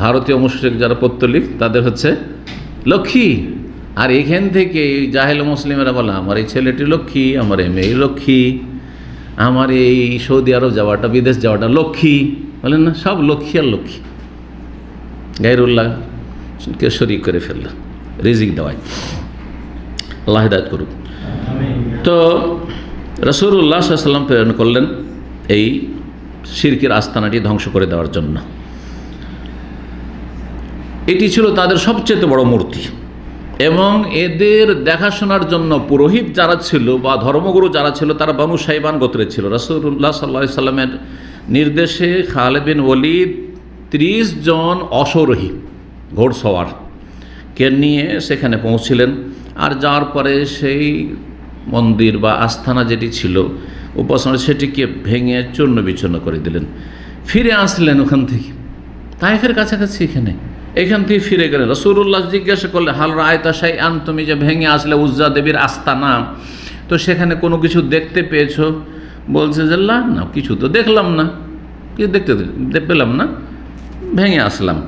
ভারতীয় মুশরিক যারা পৌত্তলিক তাদের হচ্ছে লক্ষ্মী। আর এখান থেকে জাহেল মুসলিমেরা বলে আমার এই ছেলেটি লক্ষ্মী, আমার এই মেয়ে লক্ষ্মী, আমার এই সৌদি আরব যাওয়াটা, বিদেশ যাওয়াটা লক্ষ্মী, বলেন না? সব লক্ষ্মী আর লক্ষ্মী, গায়রুল্লাহকে শরীক করে ফেলল রিজিক দেওয়ায়। আল্লাহ হিদায়াত করুক। তো রাসূলুল্লাহ সাল্লাল্লাহু আলাইহি ওয়াসাল্লাম প্রেরণ করলেন এই শিরকের আস্তানাটি ধ্বংস করে দেওয়ার জন্য। এটি ছিল তাদের সবচেয়ে বড় মূর্তি, এবং এদের দেখাশোনার জন্য পুরোহিত যারা ছিল বা ধর্মগুরু যারা ছিল তারা বানু শাইবান গোত্রের ছিল। রাসূলুল্লাহ সাল্লাল্লাহু আলাইহি ওয়াসাল্লামের নির্দেশে খালিদ বিন ওলীদ 30 জন অশ্বারোহী ঘোড়সওয়ারকে নিয়ে সেখানে পৌঁছিলেন। আর যাওয়ার পরে সেই মন্দির বা আস্থানা যেটি ছিল উপাসনা, সেটিকে ভেঙে চূর্ণ বিচূর্ণ করে দিলেন। ফিরে আসলেন ওখান থেকে, তায়েফের কাছাকাছি, এখান থেকে ফিরে গেলেন। রাসূলুল্লাহ জিজ্ঞাসা করলেন হাল রাআইতা শাইআন, তুমি যে ভেঙে আসলে উজ্জা দেবীর আস্তানা, তো সেখানে কোনো কিছু দেখতে পেয়েছো? বলছে যে না, কিছু তো দেখলাম না, কিছু দেখতে পেলাম না, ভেঙে আসলাম।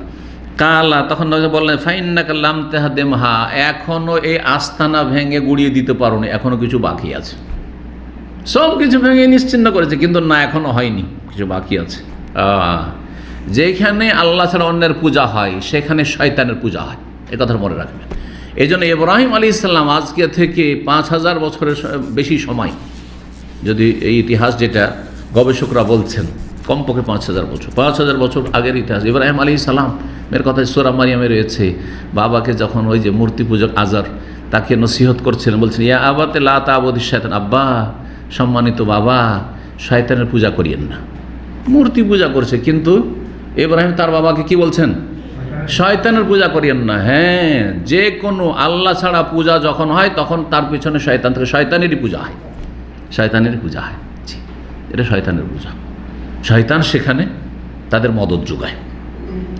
কালা, তখন বললেন ফাইন্নাকা লাম তাহদিমহা, এখনও এই আস্তানা ভেঙে গুড়িয়ে দিতে পারো না, এখনও কিছু বাকি আছে। সব কিছু ভেঙে নিশ্চিন্ন করেছে, কিন্তু না, এখনও হয়নি, কিছু বাকি আছে। যেখানে আল্লাহ ছাড়া অন্যের পূজা হয় সেখানে শয়তানের পূজা হয়, এ কথা মনে রাখবেন। এই জন্য ইব্রাহিম আলাইহিস সালাম আজকে থেকে 5000 বছরের বেশি সময়, যদি এই ইতিহাস যেটা গবেষকরা বলছেন, কমপক্ষে 5000 বছর আগের ইতিহাস। ইব্রাহিম আলাইহিস সালামের কথা সূরা মারিয়ামে রয়েছে। বাবাকে যখন ওই যে মূর্তি পূজক আজার তাকে নসিহত করছিলেন, বলছেন ইয়া আবাতে লা তা'বুদিশ শায়তান, আব্বা সম্মানিত বাবা, শয়তানের পূজা করিয়েন না। মূর্তি পূজা করছে, কিন্তু ইব্রাহিম তার বাবাকে কি বলছেন? শয়তানের পূজা করিয়েন না। হ্যাঁ, যে কোনো আল্লাহ ছাড়া পূজা যখন হয় তখন তার পিছনে শয়তান থেকে, শয়তানেরই পূজা হয়, শয়তানেরই পূজা হয়। এটা শয়তানের পূজা। শয়তান সেখানে তাদের মদত যোগায়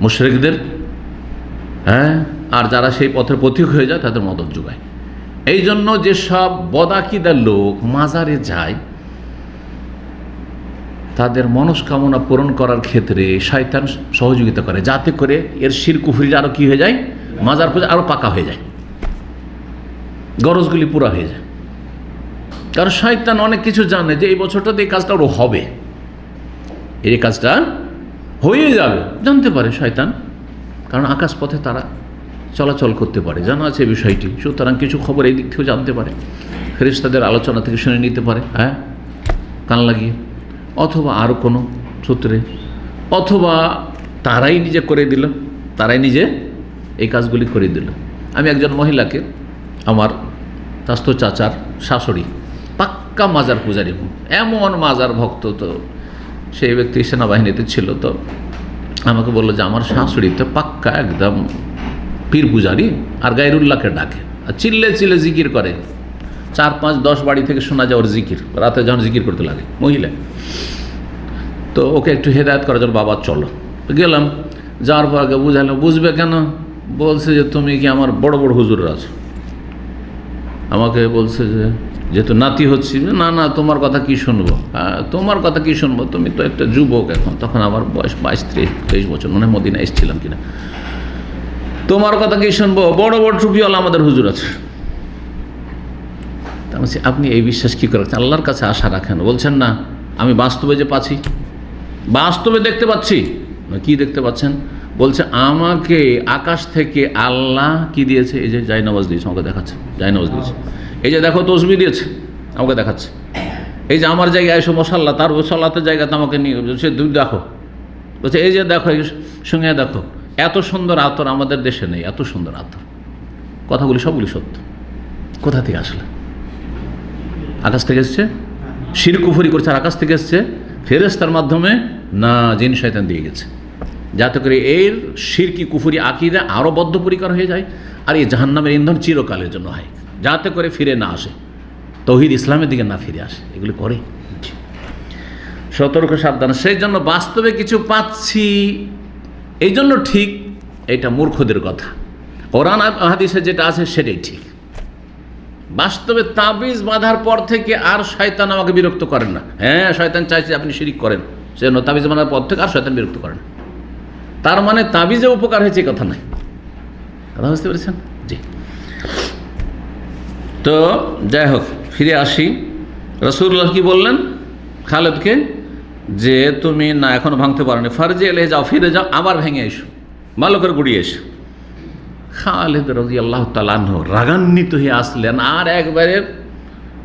মুশরিকদের, হ্যাঁ, আর যারা সেই পথের পথিক হয়ে যায় তাদের মদত যোগায়। এই জন্য যেসব বদাকিদার লোক মাজারে যায় তাদের মনস্কামনা পূরণ করার ক্ষেত্রে শয়তান সহযোগিতা করে, যাতে করে এর শিরক কুফরিটা আরও কী হয়ে যায়, মাজার পূজা আরও পাকা হয়ে যায়, গরজগুলি পুরা হয়ে যায়। কারণ শয়তান অনেক কিছু জানে যে এই বছরটাতে এই কাজটা ওর হবে, এই কাজটা হয়ে যাবে, জানতে পারে শয়তান, কারণ আকাশ পথে তারা চলাচল করতে পারে, জানা আছে বিষয়টি। সুতরাং কিছু খবর এই দিক থেকেও জানতে পারে, ফেরেশতাদের আলোচনা থেকে শুনে নিতে পারে, হ্যাঁ, কান লাগিয়ে, অথবা আরও কোনো সূত্রে, অথবা তারাই নিজে করে দিল, তারাই নিজে এই কাজগুলি করে দিল। আমি একজন মহিলাকে আমার স্বাস্থ্য চাচার শাশুড়ি, পাক্কা মাজার পূজারী, এমন মাজার ভক্ত। তো সেই ব্যক্তি সেনাবাহিনীতে ছিল, তো আমাকে বললো যে আমার শাশুড়ি তো পাক্কা একদম পীর পূজারি, আর গায়রুল্লাহকে ডাকে, আর চিল্লে চিল্লে জিকির করে। 4, 5, 10 বাড়ি থেকে শোনা যায় ওর জিকির, রাতে যখন জিকির করতে লাগে মহিলা। তো ওকে একটু হেদায়েত করার জন্য, বাবা চলো। গেলাম, যাওয়ার পর আগে বুঝালাম, বুঝবে কেন? বলছে যে তুমি কি আমার বড় বড় হুজুর আছো? আমাকে বলছে যে যেহেতু নাতি হচ্ছি, না না তোমার কথা কি শুনবো, তোমার কথা কি শুনবো, তুমি তো একটা যুবক এখন। তখন আমার বয়স 22-23 বছর, মনে হয় মদিনা এসেছিলাম কিনা। তোমার কথা কি শুনবো, বড় বড় টুপিওয়ালা আমাদের হুজুর আছে। বলছি আপনি এই বিশ্বাস কী করে রাখছেন? আল্লাহর কাছে আশা রাখেন। বলছেন না, আমি বাস্তবে যে পাচ্ছি, বাস্তবে দেখতে পাচ্ছি। কি দেখতে পাচ্ছেন? বলছে আমাকে আকাশ থেকে আল্লাহ কি দিয়েছে? এই যে জায়নামাজ দিয়েছে, আমাকে দেখাচ্ছে, জায়নামাজ দিয়েছে। এই যে দেখো তসবিহ দিয়েছে, আমাকে দেখাচ্ছে। এই যে আমার জায়গায় এসো মশাল্লা, তার মশাল্লাতের জায়গাতে আমাকে নিয়ে বলছে তুমি দেখো। বলছে এই যে দেখো, এই সঙ্গে দেখো, এত সুন্দর আতর আমাদের দেশে নেই, এত সুন্দর আতর। কথাগুলি সবগুলি সত্য। কোথা থেকে আসলে? আকাশ থেকে এসছে? শিরক কুফরি করছে, আর আকাশ থেকে এসছে ফেরেশতার মাধ্যমে? না, জিন শয়তান দিয়ে গেছে, যাতে করে এর শিরকি কুফরি আকীদা আরও বদ্ধপরিকর হয়ে যায়, আর এই জাহান্নামের ইন্ধন চিরকালের জন্য হয়, যাতে করে ফিরে না আসে, তৌহিদ ইসলামের দিকে না ফিরে আসে। এগুলি করে সতর্ক সাবধান। সেই জন্য বাস্তবে কিছু পাচ্ছি, এই জন্য ঠিক, এটা মূর্খদের কথা। কোরআন হাদিসে যেটা আছে সেটাই ঠিক। বাস্তবে তাবিজ বাঁধার পর থেকে আর শয়তান আমাকে বিরক্ত করেন না। হ্যাঁ, শয়তান চাইছে আপনি শিরিক করেন, সেজন্য তাবিজ বাঁধার পর থেকে আর শয়তান বিরক্ত করেন। তার মানে তাবিজে উপকার হয়েছে কথা নাই। কথা বুঝতে পেরেছেন? জি। তো যাই হোক, ফিরে আসি। রাসূলুল্লাহ কি বললেন খালেদকে? যে তুমি না এখনো ভাঙতে পারো নি, ফারজি এলে যাও, ফিরে যাও, আবার ভেঙে এসো, ভালো করে গুড়িয়ে এসো। খালেদ রাদিয়াল্লাহু তাআলা আনহু রাগান্বিত হয়ে আসলেন, আর একবারে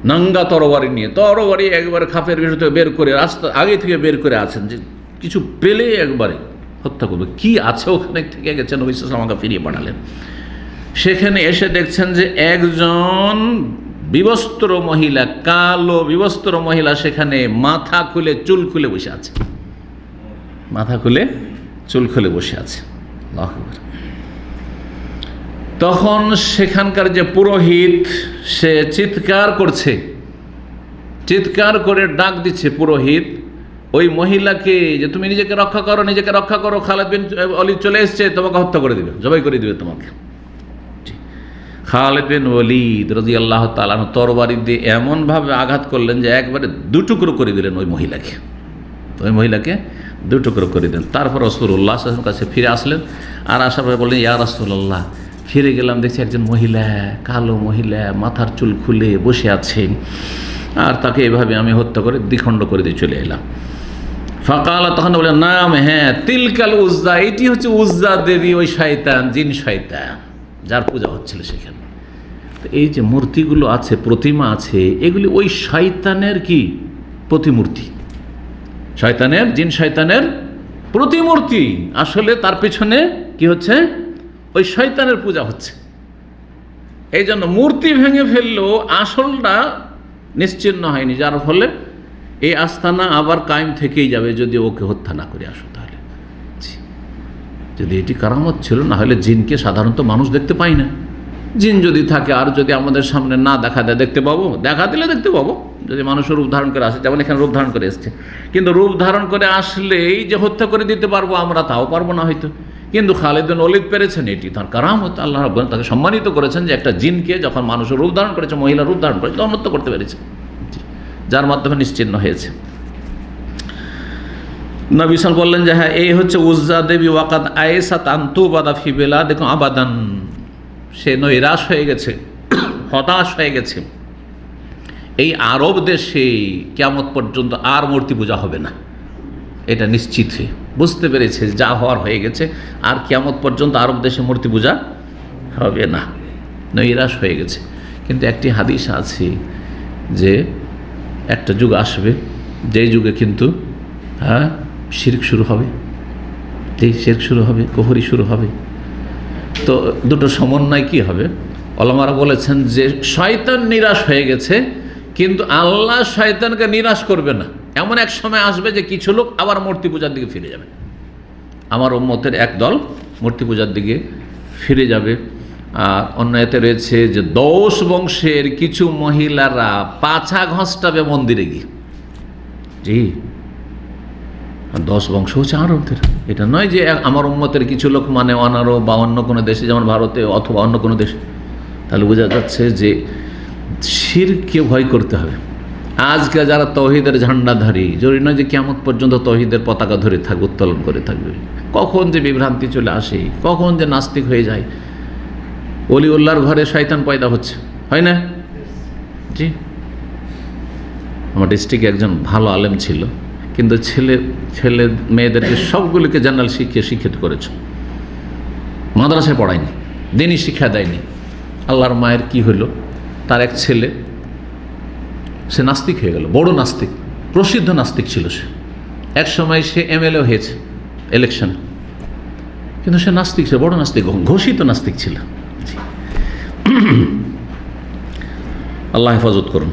নাঙ্গা তরবারি নিয়ে, তরবারি একবারে খাপের ভিতর থেকে বের করে, রাস্তা আগে থেকে বের করে আছেন, যে কিছু পেলে একবারে হত্যা করবে। কি আছে ওখানে থেকে গেছেন, নবী সাল্লাল্লাহু আলাইহি ওয়াসাল্লাম আমাকে ফিরিয়ে পাঠালেন। সেখানে এসে দেখছেন যে একজন বিবস্ত্র মহিলা, কালো বিবস্ত্র মহিলা সেখানে মাথা খুলে চুল খুলে বসে আছে, মাথা খুলে চুল খুলে বসে আছে। আল্লাহু আকবার। তখন সেখানকার যে পুরোহিত, সে চিৎকার করছে, চিৎকার করে ডাক দিচ্ছে পুরোহিত ওই মহিলাকে, যে তুমি নিজেকে রক্ষা করো, নিজেকে রক্ষা করো, খালেদ বিন ওয়ালিদ চলে এসছে, তোমাকে হত্যা করে দিবে, জবাই করে দিবে তোমাকে। খালেদ বিন ওয়ালিদ রাদিয়াল্লাহু তাআলা তরবারি দিয়ে এমনভাবে আঘাত করলেন যে একবারে দুটুকরো করে দিলেন ওই মহিলাকে, ওই মহিলাকে দুটুকরো করে দিলেন। তারপর রাসূলুল্লাহ সাল্লাল্লাহু আলাইহি ওয়াসাল্লামের কাছে ফিরে আসলেন, আর আসার পরে বললেন ইয়া রাসূলুল্লাহ, ফিরে গেলাম, দেখছি একজন মহিলা, কালো মহিলা, মাথার চুল খুলে বসে আছেন, আর তাকে এভাবে আমি হত্যা করে দ্বিখণ্ড করে দিয়ে চলে এলাম। ফাকালা, তখন বললেন নাম, হ্যাঁ, তিলকাল উজ্জা, এটি হচ্ছে উজ্জা দেবী, ওই শয়তান, জিন শয়তান, যার পূজা হচ্ছিল সেখানে। তো এই যে মূর্তিগুলো আছে, প্রতিমা আছে, এগুলি ওই শয়তানের কি প্রতিমূর্তি, শয়তানের, জিন শয়তানের প্রতিমূর্তি। আসলে তার পিছনে কি হচ্ছে? ওই শয়তানের পূজা হচ্ছে। এই জন্য মূর্তি ভেঙে ফেললেও আসলটা নিশ্চিহ্ন হয়নি, যার ফলে এই আস্তানা আবার কায়েম থেকেই যাবে যদি ওকে হত্যা না করে আসো। তাহলে যদি এটি কারামত ছিল, না হলে জিনকে সাধারণত মানুষ দেখতে পাই না। জিন যদি থাকে আর যদি আমাদের সামনে না দেখা দেয়, দেখতে পাবো? দেখা দিলে দেখতে পাবো, যদি মানুষের রূপ ধারণ করে আসে, যেমন এখানে রূপ ধারণ করে এসছে। কিন্তু রূপ ধারণ করে আসলেই যে হত্যা করে দিতে পারবো আমরা, তাও পারবো না হয়তো। কিন্তু খালেদ বিন ওয়ালিদ পেরেছেন, এটি তার কারামত। আল্লাহ রাব্বুল তাকে সম্মানিত করেছেন যে একটা জিনকে যখন মানুষের রূপ ধারণ করেছে, মহিলা রূপ ধারণ করেছে, তখন হত্যা করতে পেরেছে, যার মাধ্যমে নিশ্চিহ্ন হয়েছে। নবী সাল্লাল্লাহু বললেন যে হ্যাঁ, এই হচ্ছে উজ্জা দেবী, ওয়াকাদ আয়েসাত আনতুবাদা ফি বিলাদিকুম আবাদান, সে নৈরাশ হয়ে গেছে, হতাশ হয়ে গেছে। এই আরব দেশে কিয়ামত পর্যন্ত আর মূর্তি পূজা হবে না, এটা নিশ্চিত হয়ে বুঝতে পেরেছে, যা হওয়ার হয়ে গেছে, আর কিয়ামত পর্যন্ত আরব দেশে মূর্তি পূজা হবে না, নৈরাশ হয়ে গেছে। কিন্তু একটি হাদিস আছে যে একটা যুগ আসবে, যেই যুগে কিন্তু শিরক শুরু হবে, যেই শিরক শুরু হবে, কুফরি শুরু হবে। তো দুটো সমন্বয় কি হবে? ওলামারা বলেছেন যে শয়তান নিরাশ হয়ে গেছে, কিন্তু আল্লাহ শয়তানকে নিরাশ করবে না। এমন এক সময় আসবে যে কিছু লোক আবার মূর্তি পূজার দিকে ফিরে যাবে, আমার উম্মতের এক দল মূর্তি পূজার দিকে ফিরে যাবে। আর অন্য এতে রয়েছে যে 10 বংশের কিছু মহিলারা পাছা ঘষ্টাবে মন্দিরে গিয়ে। জি, 10 বংশ হচ্ছে আরবদের। এটা নয় যে আমার উম্মতের কিছু লোক মানে অনারব বা অন্য কোনো দেশে, যেমন ভারতে অথবা অন্য কোনো দেশে। তাহলে বোঝা যাচ্ছে যে শিরকে ভয় করতে হবে। আজকে যারা তৌহিদের ঝান্ডাধারী, জরুরি নয় যে কিয়ামত পর্যন্ত তৌহিদের পতাকা ধরে থাকবে, উত্তোলন করে থাকবে। কখন যে বিভ্রান্তি চলে আসে, কখন যে নাস্তিক হয়ে যায়। ওলিউল্লাহর ঘরে শয়তান পয়দা হচ্ছে, হয় না? জি, আমার ডিস্ট্রিক্টে একজন ভালো আলেম ছিল, কিন্তু ছেলে মেয়েদেরকে সবগুলিকে জেনারেল শিক্ষিত করেছে, মাদ্রাসায় পড়ায়নি, দিনই শিক্ষা দেয়নি। আল্লাহর মায়ের কি হলো, তার এক ছেলে সে নাস্তিক হয়ে গেল, বড় নাস্তিক, প্রসিদ্ধ নাস্তিক ছিল সে। এক সময় সে এমএলএ হয়েছে ইলেকশন, কিন্তু সে নাস্তিক ছিল, বড় নাস্তিক, ঘোষিত নাস্তিক ছিল। আল্লাহ হেফাজত করুন।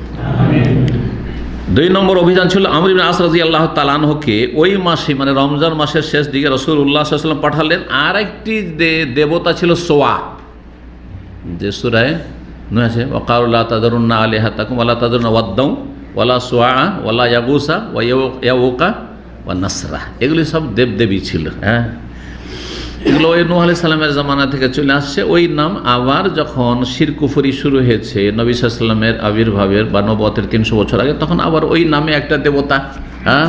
2 নম্বর অভিযান ছিল আমর ইবনে আস রাদিয়াল্লাহু তাআলা আনহুকে ওই মাসে, মানে রমজান মাসের শেষ দিকে রাসূলুল্লাহ সাল্লাল্লাহু আলাইহি ওয়াসাল্লাম পাঠালেন। আর একটি দেবতা ছিল সোয়া, যে সূরায়ে নূহ আছে, ওয়াকালু লা তাযরুন্না আলিহাতাকুম ওয়া লা তাযরুন্না ওয়াদ্দাও ওয়ালা সোয়া ওয়ালা ইয়াগুসা ওয়া ইয়াউকা ওয়া নাসরা। এগুলি সব দেবদেবী ছিল। হ্যাঁ, এগুলো ওই নূহ আলাইহিস সালামের জামানা থেকে চলে আসছে। ওই নাম আবার যখন শিরক কুফরি শুরু হয়েছে নবী সাল্লাল্লাহু আলাইহি ওয়াসাল্লামের আবির্ভাবের বা নবুয়তের 300 বছর আগে, তখন আবার ওই নামে একটা দেবতা, হ্যাঁ,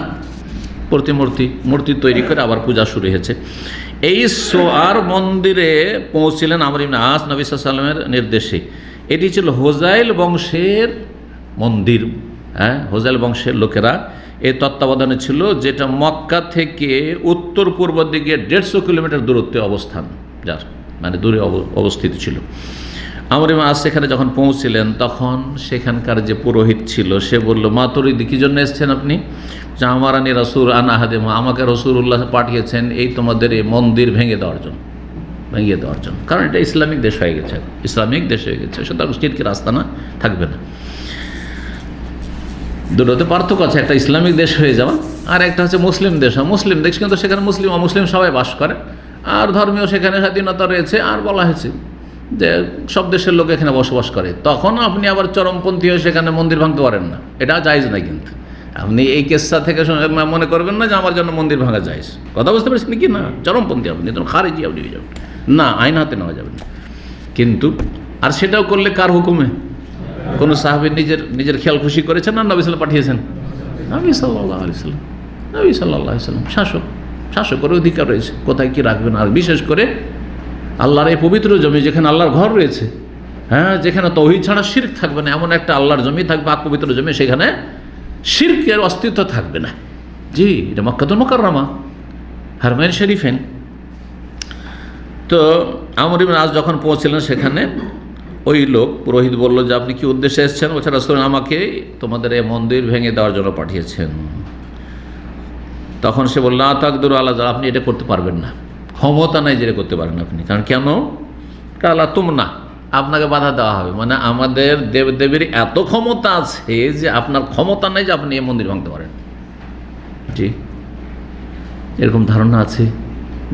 মূর্তি তৈরি করে আবার পূজা শুরু হয়েছে। এই সোয়ার মন্দিরে পৌঁছিলেন আমর ইবনে আস নবী সাল্লাল্লাহু আলাইহি ওয়াসাল্লামের নির্দেশে। এটি ছিল হোজাইল বংশের মন্দির। হ্যাঁ, হোজাইল বংশের লোকেরা এই তত্ত্বাবধানে ছিল, যেটা মক্কা থেকে উত্তর পূর্ব দিকে 150 কিলোমিটার দূরত্বে অবস্থান, যার মানে দূরে অবস্থিত ছিল। আমর ইবনে আস সেখানে যখন পৌঁছিলেন, তখন সেখানকার যে পুরোহিত ছিল সে বলল, মাতুরিদি, কী জন্য এসছেন আপনি? যে আমারানি রাসূল আন আহাদিমা, আমাকে রাসূলুল্লাহ পাঠিয়েছেন এই তোমাদের এই মন্দির ভেঙে দেওয়ার জন্য। কারণ এটা ইসলামিক দেশ হয়ে গেছে, সুতরাং শিরকের আস্তানা থাকবে না। দুটোতে পার্থক্য আছে, একটা ইসলামিক দেশ হয়ে যাওয়া আর একটা হচ্ছে মুসলিম দেশ। মুসলিম দেশ কিন্তু সেখানে মুসলিম অমুসলিম সবাই বাস করে, আর ধর্মীয় সেখানে স্বাধীনতা রয়েছে। আর বলা হয়েছে যে সব দেশের লোক এখানে বসবাস করে, তখন আপনি আবার চরমপন্থী হয়ে সেখানে মন্দির ভাঙতে পারেন না, এটা জায়েজ নাই। কিন্তু আপনি এই কেসা থেকে মনে করবেন না যে আমার জন্য মন্দির ভাঙা জায়েজ। কথা বুঝতে পারছেন কি না? চরমপন্থী আপনি, তখন খারিজি আপনি হয়ে যাবেন না, আইন হাতে নেওয়া যাবে না। কিন্তু আর সেটাও করলে কার হুকুমে? কোনো সাহাবী নিজের খেয়াল খুশি করেছেন না নবী সাল্লাল্লাহু পাঠিয়েছেন? নবী সাল্লাল্লাহু আলাইহি ওয়াসাল্লাম শাসকের অধিকার রয়েছে কোথায় কি রাখবেন। আর বিশেষ করে আল্লাহর এই পবিত্র জমি, যেখানে আল্লাহর ঘর রয়েছে, হ্যাঁ, যেখানে তাওহীদ ছাড়া শিরক থাকবে না, এমন একটা আল্লাহর জমি থাকবে, পবিত্র জমি, সেখানে শিরকের অস্তিত্ব থাকবে না। জি, এটা মক্কাতুল মুকাররমা, হারমাইন শরীফেন। তো আমর ইবনে আস যখন পৌঁছলেন সেখানে, ওই লোক পুরোহিত বলল যে আপনি কি উদ্দেশ্যে এসেছেন? বলছে রাসূল আমাকে তোমাদের এই মন্দির ভেঙে দেওয়ার জন্য পাঠিয়েছেন। তখন সে বলল, লা তাকদুরু আলা যালিক, আপনি এটা করতে পারবেন না, ক্ষমতা নাই যেটা করতে পারেন আপনি। কারণ কেন? কালা তুমনা, আপনাকে বাধা দেওয়া হবে, মানে আমাদের দেবদেবীর এত ক্ষমতা আছে যে আপনার ক্ষমতা নাই যে আপনি এই মন্দির ভাঙতে পারেন। জি, এরকম ধারণা আছে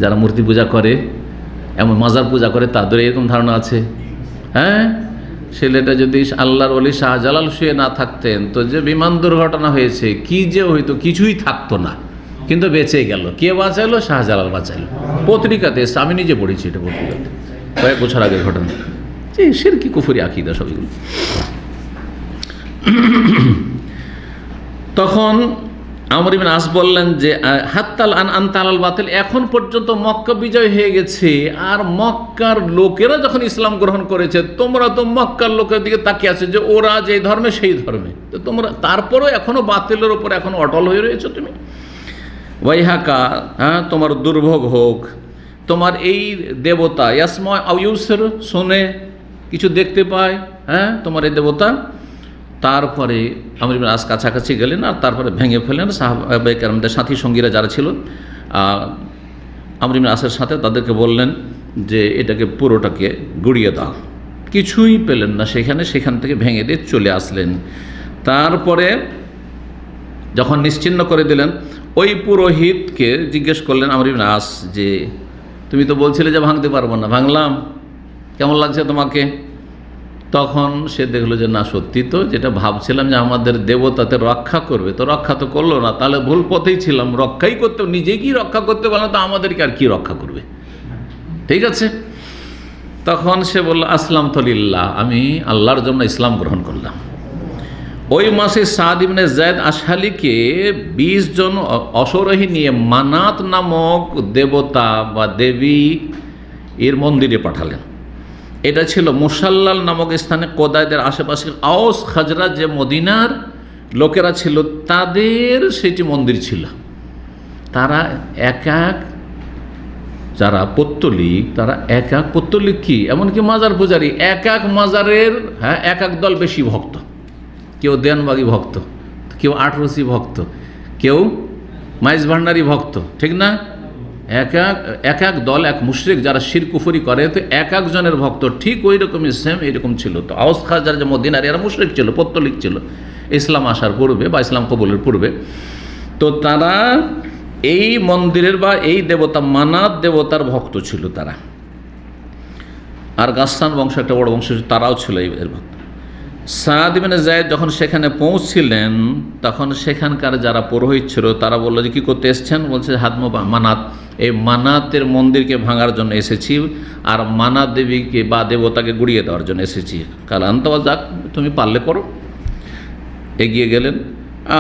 যারা মূর্তি পূজা করে, এমন মাজার পূজা করে, তাদের এরকম ধারণা আছে। হ্যাঁ, ছেলেটা যদি আল্লাহর ওলি শাহজালাল শুয়ে না থাকতেন, তো যে বিমান দুর্ঘটনা হয়েছে কি যে হইতো, কিছুই থাকতো না, কিন্তু বেঁচে গেল। কে বাঁচাইলো? শাহজালাল বাঁচাইলো। পত্রিকাতে এসে, আমি নিজে পড়েছি এটা পত্রিকাতে, কয়েক বছর আগের ঘটনা। যে শিরকি কুফরি আকীদা সবগুলো। তখন আমর ইবনে আস বললেন যে হাত্তাল আনতাল বাতিল, এখন পর্যন্ত মক্কা বিজয় হয়ে গেছে, আর মক্কার লোকেরা যখন ইসলাম গ্রহণ করেছে, তোমরা তো মক্কার লোকের দিকে তাকিয়ে আছে যে ওরা যে ধর্মে সেই ধর্মে, তো তোমরা তারপরেও এখনো বাতিলের উপর এখনো অটল হয়ে রয়েছো তুমি। ওয়াইহাকা, হ্যাঁ, তোমার দুর্ভোগ হোক। তোমার এই দেবতা ইয়াসমা আও ইউসির, শোনে, কিছু দেখতে পায়, হ্যাঁ, তোমার এই দেবতা। তারপরে আমর ইবনে আস কাছাকাছি গেলেন, আর তারপরে ভেঙে ফেলেন। সাহাবায়ে কেরামদের সাথী সঙ্গীরা যারা ছিল আমর ইবনে আসের সাথে, তাদেরকে বললেন যে এটাকে পুরোটাকে গুড়িয়ে দাও। কিছুই পেলেন না সেখান থেকে ভেঙে দিয়ে চলে আসলেন। তারপরে যখন নিশ্চিহ্ন করে দিলেন, ওই পুরোহিতকে জিজ্ঞেস করলেন আমর ইবনে আস যে তুমি তো বলছিলে যে ভাঙতে পারবো না, ভাঙলাম, কেমন লাগছে তোমাকে? তখন সে দেখলো যে না, সত্যি তো যেটা ভাবছিলাম যে আমাদের দেবতাতে রক্ষা করবে, তো রক্ষা তো করলো না, তাহলে ভুল পথেই ছিলাম। রক্ষাই করতে, নিজে কি রক্ষা করতে পারলো না, তো আমাদেরকে আর কি রক্ষা করবে? ঠিক আছে। তখন সে বলল আসলাম তো লিল্লাহ, আমি আল্লাহর জন্য ইসলাম গ্রহণ করলাম। ওই মাসে সাদ ইবনে যায়েদ আশহালিকে 20 জন অশ্বারোহী নিয়ে মানাত নামক দেবতা বা দেবী এর মন্দিরে পাঠালেন। এটা ছিল মুসাল্লাল নামক স্থানে, কোদাইদের আশেপাশে আওস খাজরাজ যে মদিনার লোকেরা ছিল তাদের সেটি মন্দির ছিল। তারা এক এক, যারা পৌত্তলিক তারা এক এক পৌত্তলিক কি এমনকি মাজার পূজারী, এক এক মাজারের এক এক দল বেশি ভক্ত। কেউ দেনবাগি ভক্ত, কেউ আটরসি ভক্ত, কেউ মাইজ ভান্ডারি ভক্ত, ঠিক না? এক এক দল, এক মুশরিক যারা শির কুফরি করে, তো এক একজনের ভক্ত ঠিক ওই রকমই সেম এইরকম ছিল। তো আওস খাজার যে মদিনার এরা মুশরিক ছিল, পৌত্তলিক ছিল ইসলাম আসার পূর্বে বা ইসলাম কবুলের পূর্বে। তো তারা এই মন্দিরের বা এই দেবতা মানাত দেবতার ভক্ত ছিল তারা। আর গাসসান বংশ একটা বড় বংশ, তারাও ছিল এর ভক্ত। সাদ ইবনে যায়েদ যখন সেখানে পৌঁছছিলেন তখন সেখানকার যারা পুরোহিত ছিল তারা বললো যে কী করতে এসছেন? বলছে হাদম মানাত, এই মানাতের মন্দিরকে ভাঙার জন্য এসেছি, আর মানাত দেবীকে বা দেবতাকে গুড়িয়ে দেওয়ার জন্য এসেছি। কাল আন্তবা যাক, তুমি পারলে করো। এগিয়ে গেলেন,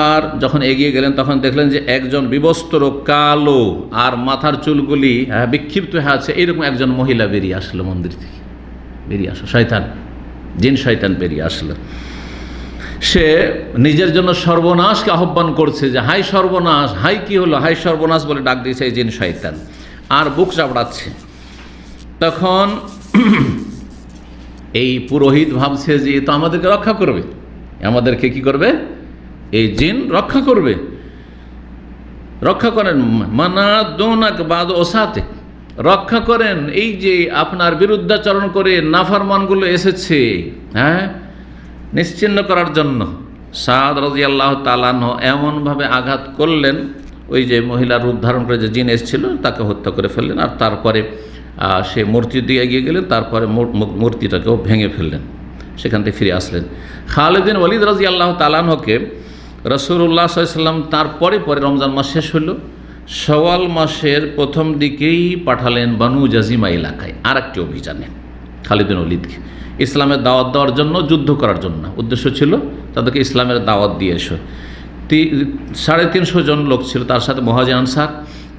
আর যখন এগিয়ে গেলেন তখন দেখলেন যে একজন বিবস্ত্র, কালো, আর মাথার চুলগুলি বিক্ষিপ্ত হয়ে আছে, এরকম একজন মহিলা বেরিয়ে আসলো মন্দির থেকে। বেরিয়ে আসলো শয়তান, জিন শয়তান বেরিয়ে আসলো। সে নিজের জন্য সর্বনাশকে আহ্বান করছে যে হাই সর্বনাশ, হাই কি হলো, হাই সর্বনাশ বলে ডাক দিয়েছে এই জিন শয়তান, আর বুক চাপড়াচ্ছে। তখন এই পুরোহিত ভাবছে যে তো আমাদেরকে রক্ষা করবে, আমাদেরকে কি করবে? এই জিন রক্ষা করবে। রক্ষা করেন মানা দোনাক বাদ ওসাতে, রক্ষা করেন এই যে আপনার বিরুদ্ধাচরণ করে নাফরমানগুলো এসেছে, নিশ্চিহ্ন করার জন্য। সাদ রাদিয়াল্লাহু তাআলা আনহু এমনভাবে আঘাত করলেন, ওই যে মহিলার রূপ ধারণ করে যে জিন এসেছিল তাকে হত্যা করে ফেললেন। আর তারপরে সে মূর্তির দিকে এগিয়ে গেলেন, তারপরে মূর্তিটাকেও ভেঙে ফেললেন, সেখান থেকে ফিরে আসলেন। খালিদ বিন ওয়ালিদ রাদিয়াল্লাহু তাআলা আনহুকে রাসূলুল্লাহ সাল্লাল্লাহু আলাইহি ওয়াসাল্লাম তারপরে রমজান মাস শেষ হলো, শাওয়াল মাসের প্রথম দিকেই পাঠালেন বানু জাজিমা এলাকায় আর একটি অভিযানে খালিদ বিন ওয়ালিদকে, ইসলামের দাওয়াত দেওয়ার জন্য, যুদ্ধ করার জন্য। উদ্দেশ্য ছিল তাদেরকে ইসলামের দাওয়াত দিয়ে এসো। 350 জন লোক ছিল তার সাথে মুহাজির আনসার,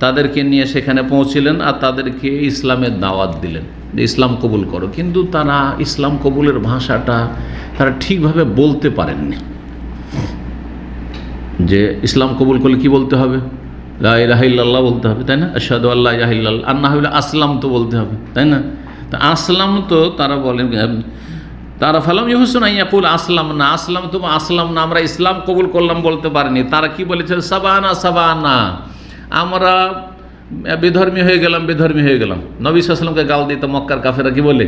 তাদেরকে নিয়ে সেখানে পৌঁছিলেন আর তাদেরকে ইসলামের দাওয়াত দিলেন যে ইসলাম কবুল করো। কিন্তু তারা ইসলাম কবুলের ভাষাটা তারা ঠিকভাবে বলতে পারেননি। যে ইসলাম কবুল করলে কি বলতে হবে? লা ইলাহা ইল্লাল্লাহ বলতে হবে, তাই না? আশহাদু আল্লা ইলাহা ইল্লাল্লাহ, আর না হলে আসলাম তো বলতে হবে, তাই না? তা আসলাম তো তারা বলেন, তারা ফালাম ইহসুন ইয়াকুল আসলাম না, আসলাম না, আমরা ইসলাম কবুল করলাম বলতে পারিনি। তারা কি বলেছে? সাবানা সাবানা, আমরা বেধর্মী হয়ে গেলাম। নবী সাল্লাল্লাহু আলাইহি ওয়াসাল্লামকে গাল দিত মক্কার কাফেররা, কি বলে?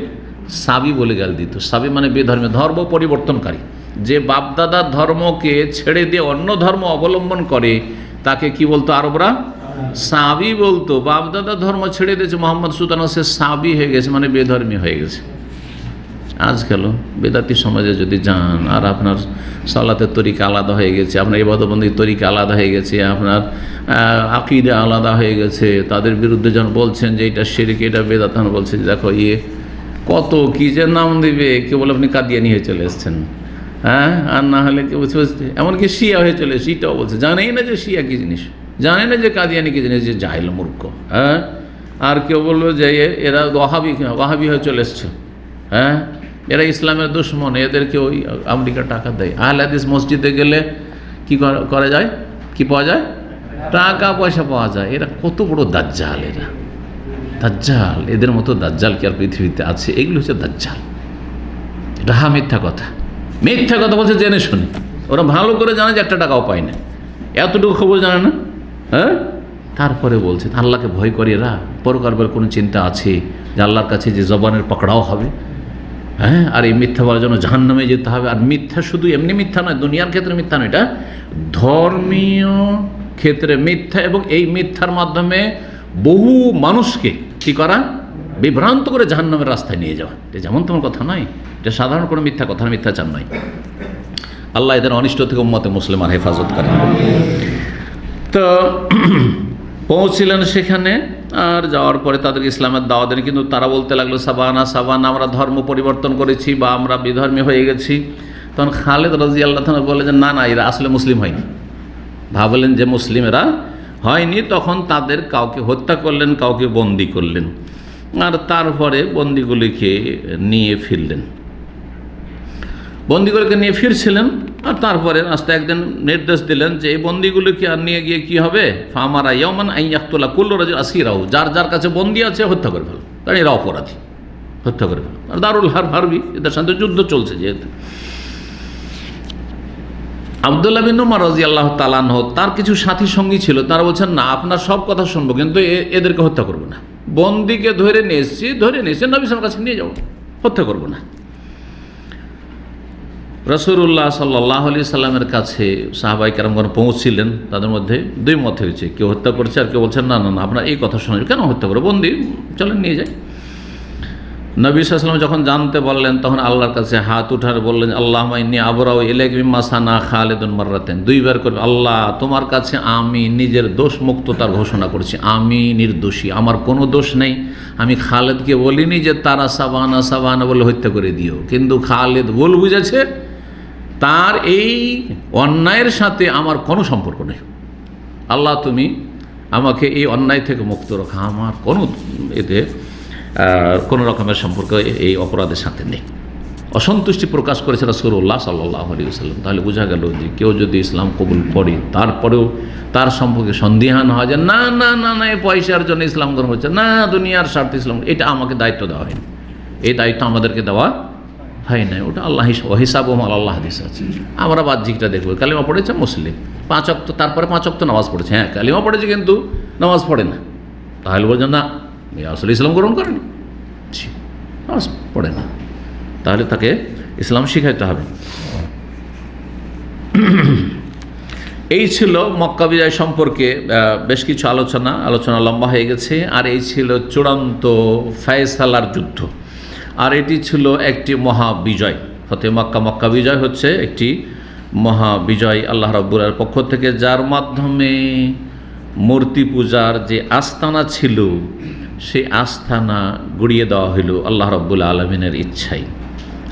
সাবি বলে গাল দিত। সাবি মানে বেধর্মী, ধর্ম পরিবর্তনকারী। যে বাপদাদার ধর্মকে ছেড়ে দিয়ে অন্য ধর্ম অবলম্বন করে তাকে কি বলতো আরবরা? সাবি বলতো। বাপদাদার ধর্ম ছেড়ে দিয়েছে মোহাম্মদ সুলতান, সে সাবি হয়ে গেছে, মানে বেধর্মী হয়ে গেছে। আজকালও বেদাতি সমাজে যদি যান, আর আপনার সালাতের তরিকা আলাদা হয়ে গেছে, আপনার ইবাদতবন্দির তরিকা আলাদা হয়ে গেছে, আপনার আকীদা আলাদা হয়ে গেছে, তাদের বিরুদ্ধে যখন বলছেন যে এটা শিরক, এটা বেদাত, তখন বলছে যে দেখো কত কী যে নাম দিবে, কেউ বলে আপনি কাদিয়ানি হয়ে চলে এসছেন, আর না হলে কেউ বলছে এমনকি শিয়া হয়ে চলে এসছে, এটাও বলছে। জানেই না যে শিয়া কী জিনিস, জানে না যে কাদিয়ানি কী জিনিস, যে জাহিল মূর্খ। আর কেউ বললো যে এরা ওয়াহাবি হয়ে চলে এসছে, এরা ইসলামের দুশমন, এদেরকে ওই আমেরিকা টাকা দেয়। আহলে হাদিস মসজিদে গেলে কি করা যায়, কি পাওয়া যায়? টাকা পয়সা পাওয়া যায়। এরা কত বড় দাজ্জাল, এরা দাজ্জাল। এদের মতো দাজ্জাল কি আর পৃথিবীতে আছে? এগুলো হচ্ছে দাজ্জাল। এটা মিথ্যা কথা বলছে জেনে শুনে। ওরা ভালো করে জানে যে একটা টাকাও পায় না, এতটুকু খবর জানে না। তারপরে বলছে আল্লাহকে ভয় করে এরা, পরকার বলে কোনো চিন্তা আছে যে আল্লাহর কাছে যে জবানের পকড়াও হবে? হ্যাঁ, আর এই মিথ্যা বলার জন্য জাহান্নামে যেতে হবে। আর মিথ্যা শুধু এমনি মিথ্যা নয়, দুনিয়ার ক্ষেত্রে মিথ্যা নয়, এটা ধর্মীয় ক্ষেত্রে মিথ্যা, এবং এই মিথ্যার মাধ্যমে বহু মানুষকে কী করা, বিভ্রান্ত করে জাহান্নামের রাস্তায় নিয়ে যাওয়া। এটা যেমন তোমার কথা নয়, এটা সাধারণ কোনো মিথ্যা কথা, মিথ্যাচার নয়। আল্লাহ এদের অনিষ্ট থেকে উম্মতে মুসলিমার হেফাজত করে। তো পৌঁছিলেন সেখানে, আর যাওয়ার পরে তাদের ইসলামের দাওয়াত দেন, কিন্তু তারা বলতে লাগলো সাবানা সাবানা, আমরা ধর্ম পরিবর্তন করেছি বা আমরা বিধর্মী হয়ে গেছি। তখন খালেদ রাদিয়াল্লাহু তাআলা বলে যে না না, এরা আসলে মুসলিম হয়নি। ভাবলেন যে মুসলিম এরা হয়নি, তখন তাদের কাউকে হত্যা করলেন, কাউকে বন্দি করলেন, আর তারপরে বন্দিগুলিকে নিয়ে ফিরলেন। বন্দিগুলোকে নিয়ে ফিরছিলেন, আর তারপরে রাস্তায় একদিন নির্দেশ দিলেন যে এই বন্দিগুলোকে আর নিয়ে গিয়ে কী হবে, ফামারা ইয়ামান আন ইয়াকতুলা কুল্লু রাজুল আসিরাহু, যার যার কাছে বন্দি আছে হত্যা করে ফেল, কারণ এরা অপরাধী, হত্যা করে ফেল। আর দারুল হারবি, এদের সাথে যুদ্ধ চলছে যেহেতু। আব্দুল্লাহ বিন উমর রাদিয়াল্লাহু তাআলা আনহু, তার কিছু সাথী সঙ্গী ছিল, তারা বলছেন না, আপনার সব কথা শুনবো, কিন্তু এদেরকে হত্যা করবো না। বন্দিকে ধরে নিয়ে এসেছি নবী সাল্লাল্লাহু আলাইহি ওয়াসাল্লামের কাছে নিয়ে যাবো, হত্যা করবো না। রাসূলুল্লাহ সাল্লাল্লাহু আলাইহি সাল্লামের কাছে সাহাবায়ে কেরামগণ পৌঁছছিলেন, তাদের মধ্যে দুই মত হয়েছে, কেউ হত্যা করছে আর কেউ বলছেন না না না, আপনার এই কথা শোনা, কেন হত্যা করবো, বন্দি চলেন নিয়ে যাই। নবী সাল্লাল্লাহু আলাইহি ওয়াসাল্লাম যখন জানতে বললেন, তখন আল্লাহর কাছে হাত উঠার বললেন, আল্লাহুম্মা ইন্নী আবরাউ ইলাইকা মিম্মা সানা খালিদুন মাররাতাইন, দুইবার করে আল্লাহ তোমার কাছে আমি নিজের দোষ মুক্ততার ঘোষণা করছি, আমি নির্দোষী, আমার কোনো দোষ নেই। আমি খালেদকে বলিনি যে তারা সাবানা সাবানা বলে হত্যা করে দিও, কিন্তু খালেদ ভুল বুঝেছে, তার এই অন্যায়ের সাথে আমার কোনো সম্পর্ক নেই। আল্লাহ তুমি আমাকে এই অন্যায় থেকে মুক্ত রাখা, আমার কোনো এতে কোনো রকমের সম্পর্ক এই অপরাধের সাথে নেই। অসন্তুষ্টি প্রকাশ করেছে রাসূলুল্লাহ সাল্লাল্লাহু আলাইহি ওয়াসাল্লাম। তাহলে বোঝা গেল যে কেউ যদি ইসলাম কবুল করে, তারপরেও তার সম্পর্কে সন্দিহান হয় যে না না না না, এই পয়সার জন্য ইসলাম গ্রহণ করছে, না দুনিয়ার স্বার্থে ইসলাম, এটা আমাকে দায়িত্ব দেওয়া হয়নি, এই দায়িত্ব আমাদেরকে দেওয়া হয় নাই, ওটা আল্লাহ হিসাব ও আল্লাহ হাদিস আছে। আমরা বাহ্যিকটা দেখবো, কালিমা পড়েছে মুসলিম, 5 ওয়াক্ত, তারপরে 5 ওয়াক্ত নামাজ পড়েছে, হ্যাঁ কালিমা পড়েছে কিন্তু নামাজ পড়ে না, তাহলে বলছেন না আসলে ইসলাম গ্রহণ করেনি, নামাজ পড়ে না, তাহলে তাকে ইসলাম শিখাইতে হবে। এই ছিল মক্কা বিজয় সম্পর্কে বেশ কিছু আলোচনা লম্বা হয়ে গেছে। আর এই ছিল চূড়ান্ত ফায়সালার যুদ্ধ, আর এটি ছিল একটি মহাবিজয়। ফতে মক্কা বিজয় হচ্ছে একটি মহাবিজয় আল্লাহ রাব্বুল আলামিনের পক্ষ থেকে, যার মাধ্যমে মূর্তি পূজার যে আস্তানা ছিল সেই আস্তানা গুড়িয়ে দেওয়া হইল আল্লাহ রাব্বুল আলামিনের ইচ্ছায়।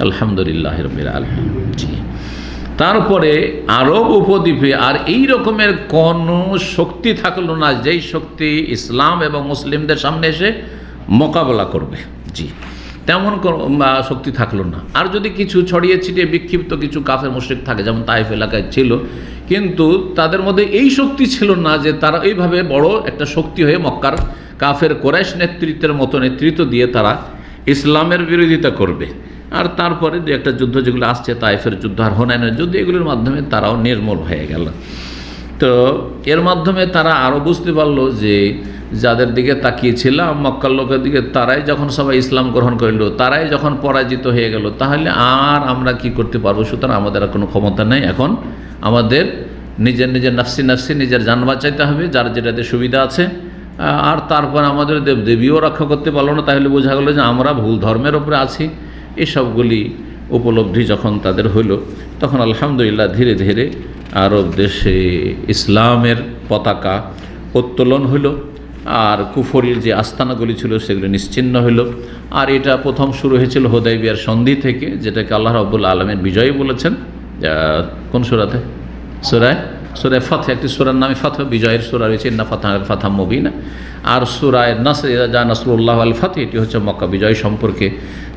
আলহামদুলিল্লাহ রাব্বিল আলামিন। জি, তারপরে আরব উপদ্বীপে আর এই রকমের কোনো শক্তি থাকলো না যেই শক্তি ইসলাম এবং মুসলিমদের সামনে এসে মোকাবেলা করবে। জি, তেমন শক্তি থাকলো না। আর যদি কিছু ছড়িয়ে ছিটিয়ে বিক্ষিপ্ত কিছু কাফের মুশরিক থাকে, যেমন তাইফ এলাকায় ছিল, কিন্তু তাদের মধ্যে এই শক্তি ছিল না যে তারা এইভাবে বড় একটা শক্তি হয়ে মক্কার কাফের কোরাইশ নেতৃত্বের মতো নেতৃত্ব দিয়ে তারা ইসলামের বিরোধিতা করবে। আর তারপরে দু একটা যুদ্ধ যেগুলো আসছে, তাইফের যুদ্ধ আর হুনাইনের যুদ্ধ, এগুলোর মাধ্যমে তারাও নির্মূল হয়ে গেল। তো এর মাধ্যমে তারা আরও বুঝতে পারলো যে যাদের দিকে তাকিয়েছিলাম মক্কার লোকের দিকে, তারাই যখন সবাই ইসলাম গ্রহণ করলো, তারাই যখন পরাজিত হয়ে গেল, তাহলে আর আমরা কি করতে পারবো? সুতরাং আমাদের আর কোনো ক্ষমতা নেই। এখন আমাদের নিজের নাফসি নিজের জান বাঁচাইতে হবে, যার যেটাতে সুবিধা আছে। আর তারপর আমাদের দেবদেবীও রক্ষা করতে পারলো না, তাহলে বোঝা গেলো যে আমরা ভুল ধর্মের ওপরে আছি। এসবগুলি উপলব্ধি যখন তাদের হইল, তখন আলহামদুলিল্লাহ ধীরে ধীরে আরব দেশে ইসলামের পতাকা উত্তোলন হইল, আর কুফরির যে আস্তানাগুলি ছিল সেগুলি নিশ্চিহ্ন হইল। আর এটা প্রথম শুরু হয়েছিল হুদাইবিয়ার সন্ধি থেকে, যেটাকে আল্লাহ রাব্বুল আলামিন বিজয়ী বলেছেন। কোন সূরাতে? সূরা ফাতহ, একটি সূরার নামে ফাতহ, বিজয়ের সূরা রয়েছে, ইন্না ফাতাহনাল ফাতহাম মুবিনা। আর সূরা নাসর, যা নাসরুল্লাহ আল ফাতহ, এটি হচ্ছে মক্কা বিজয় সম্পর্কে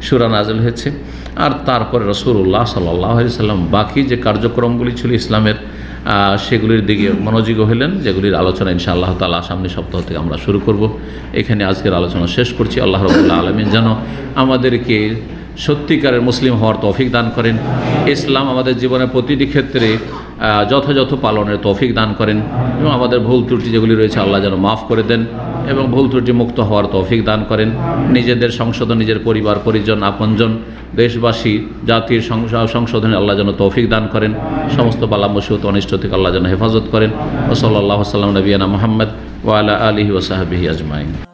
সূরা নাযিল হয়েছে। আর তারপরে রাসূলুল্লাহ সাল্লাল্লাহু আলাইহি সাল্লাম বাকি যে কার্যক্রমগুলি ছিল ইসলামের, সেগুলির দিকে মনোযোগী হলেন, যেগুলির আলোচনা ইনশাআল্লাহ তাআলা সামনের সপ্তাহ থেকে আমরা শুরু করব। এখানে আজকের আলোচনা শেষ করছি। আল্লাহ রাব্বুল আলামিন যেন আমাদেরকে সত্যিকারের মুসলিম হওয়ার তৌফিক দান করেন, ইসলাম আমাদের জীবনের প্রতিটি ক্ষেত্রে যথাযথ পালনের তৌফিক দান করেন, এবং আমাদের ভুল ত্রুটি যেগুলি রয়েছে আল্লাহ যেন মাফ করে দেন। এবং ভুল ত্রুটি মুক্ত হওয়ার তৌফিক দান করেন। নিজেদের সংশোধন, নিজের পরিবার পরিজন, আপনজন, দেশবাসী, জাতির সংশোধনে আল্লাহ যেন তৌফিক দান করেন। সমস্ত বালা মুসিবত অনিষ্ট থেকে আল্লাহ যেন হেফাজত করেন। ওয়া সাল্লাল্লাহু আলা সাল্লাম নবিয়ানা মুহাম্মদ ওয়া আলা আলিহি ওয়া সাহবিহি আজমাইন।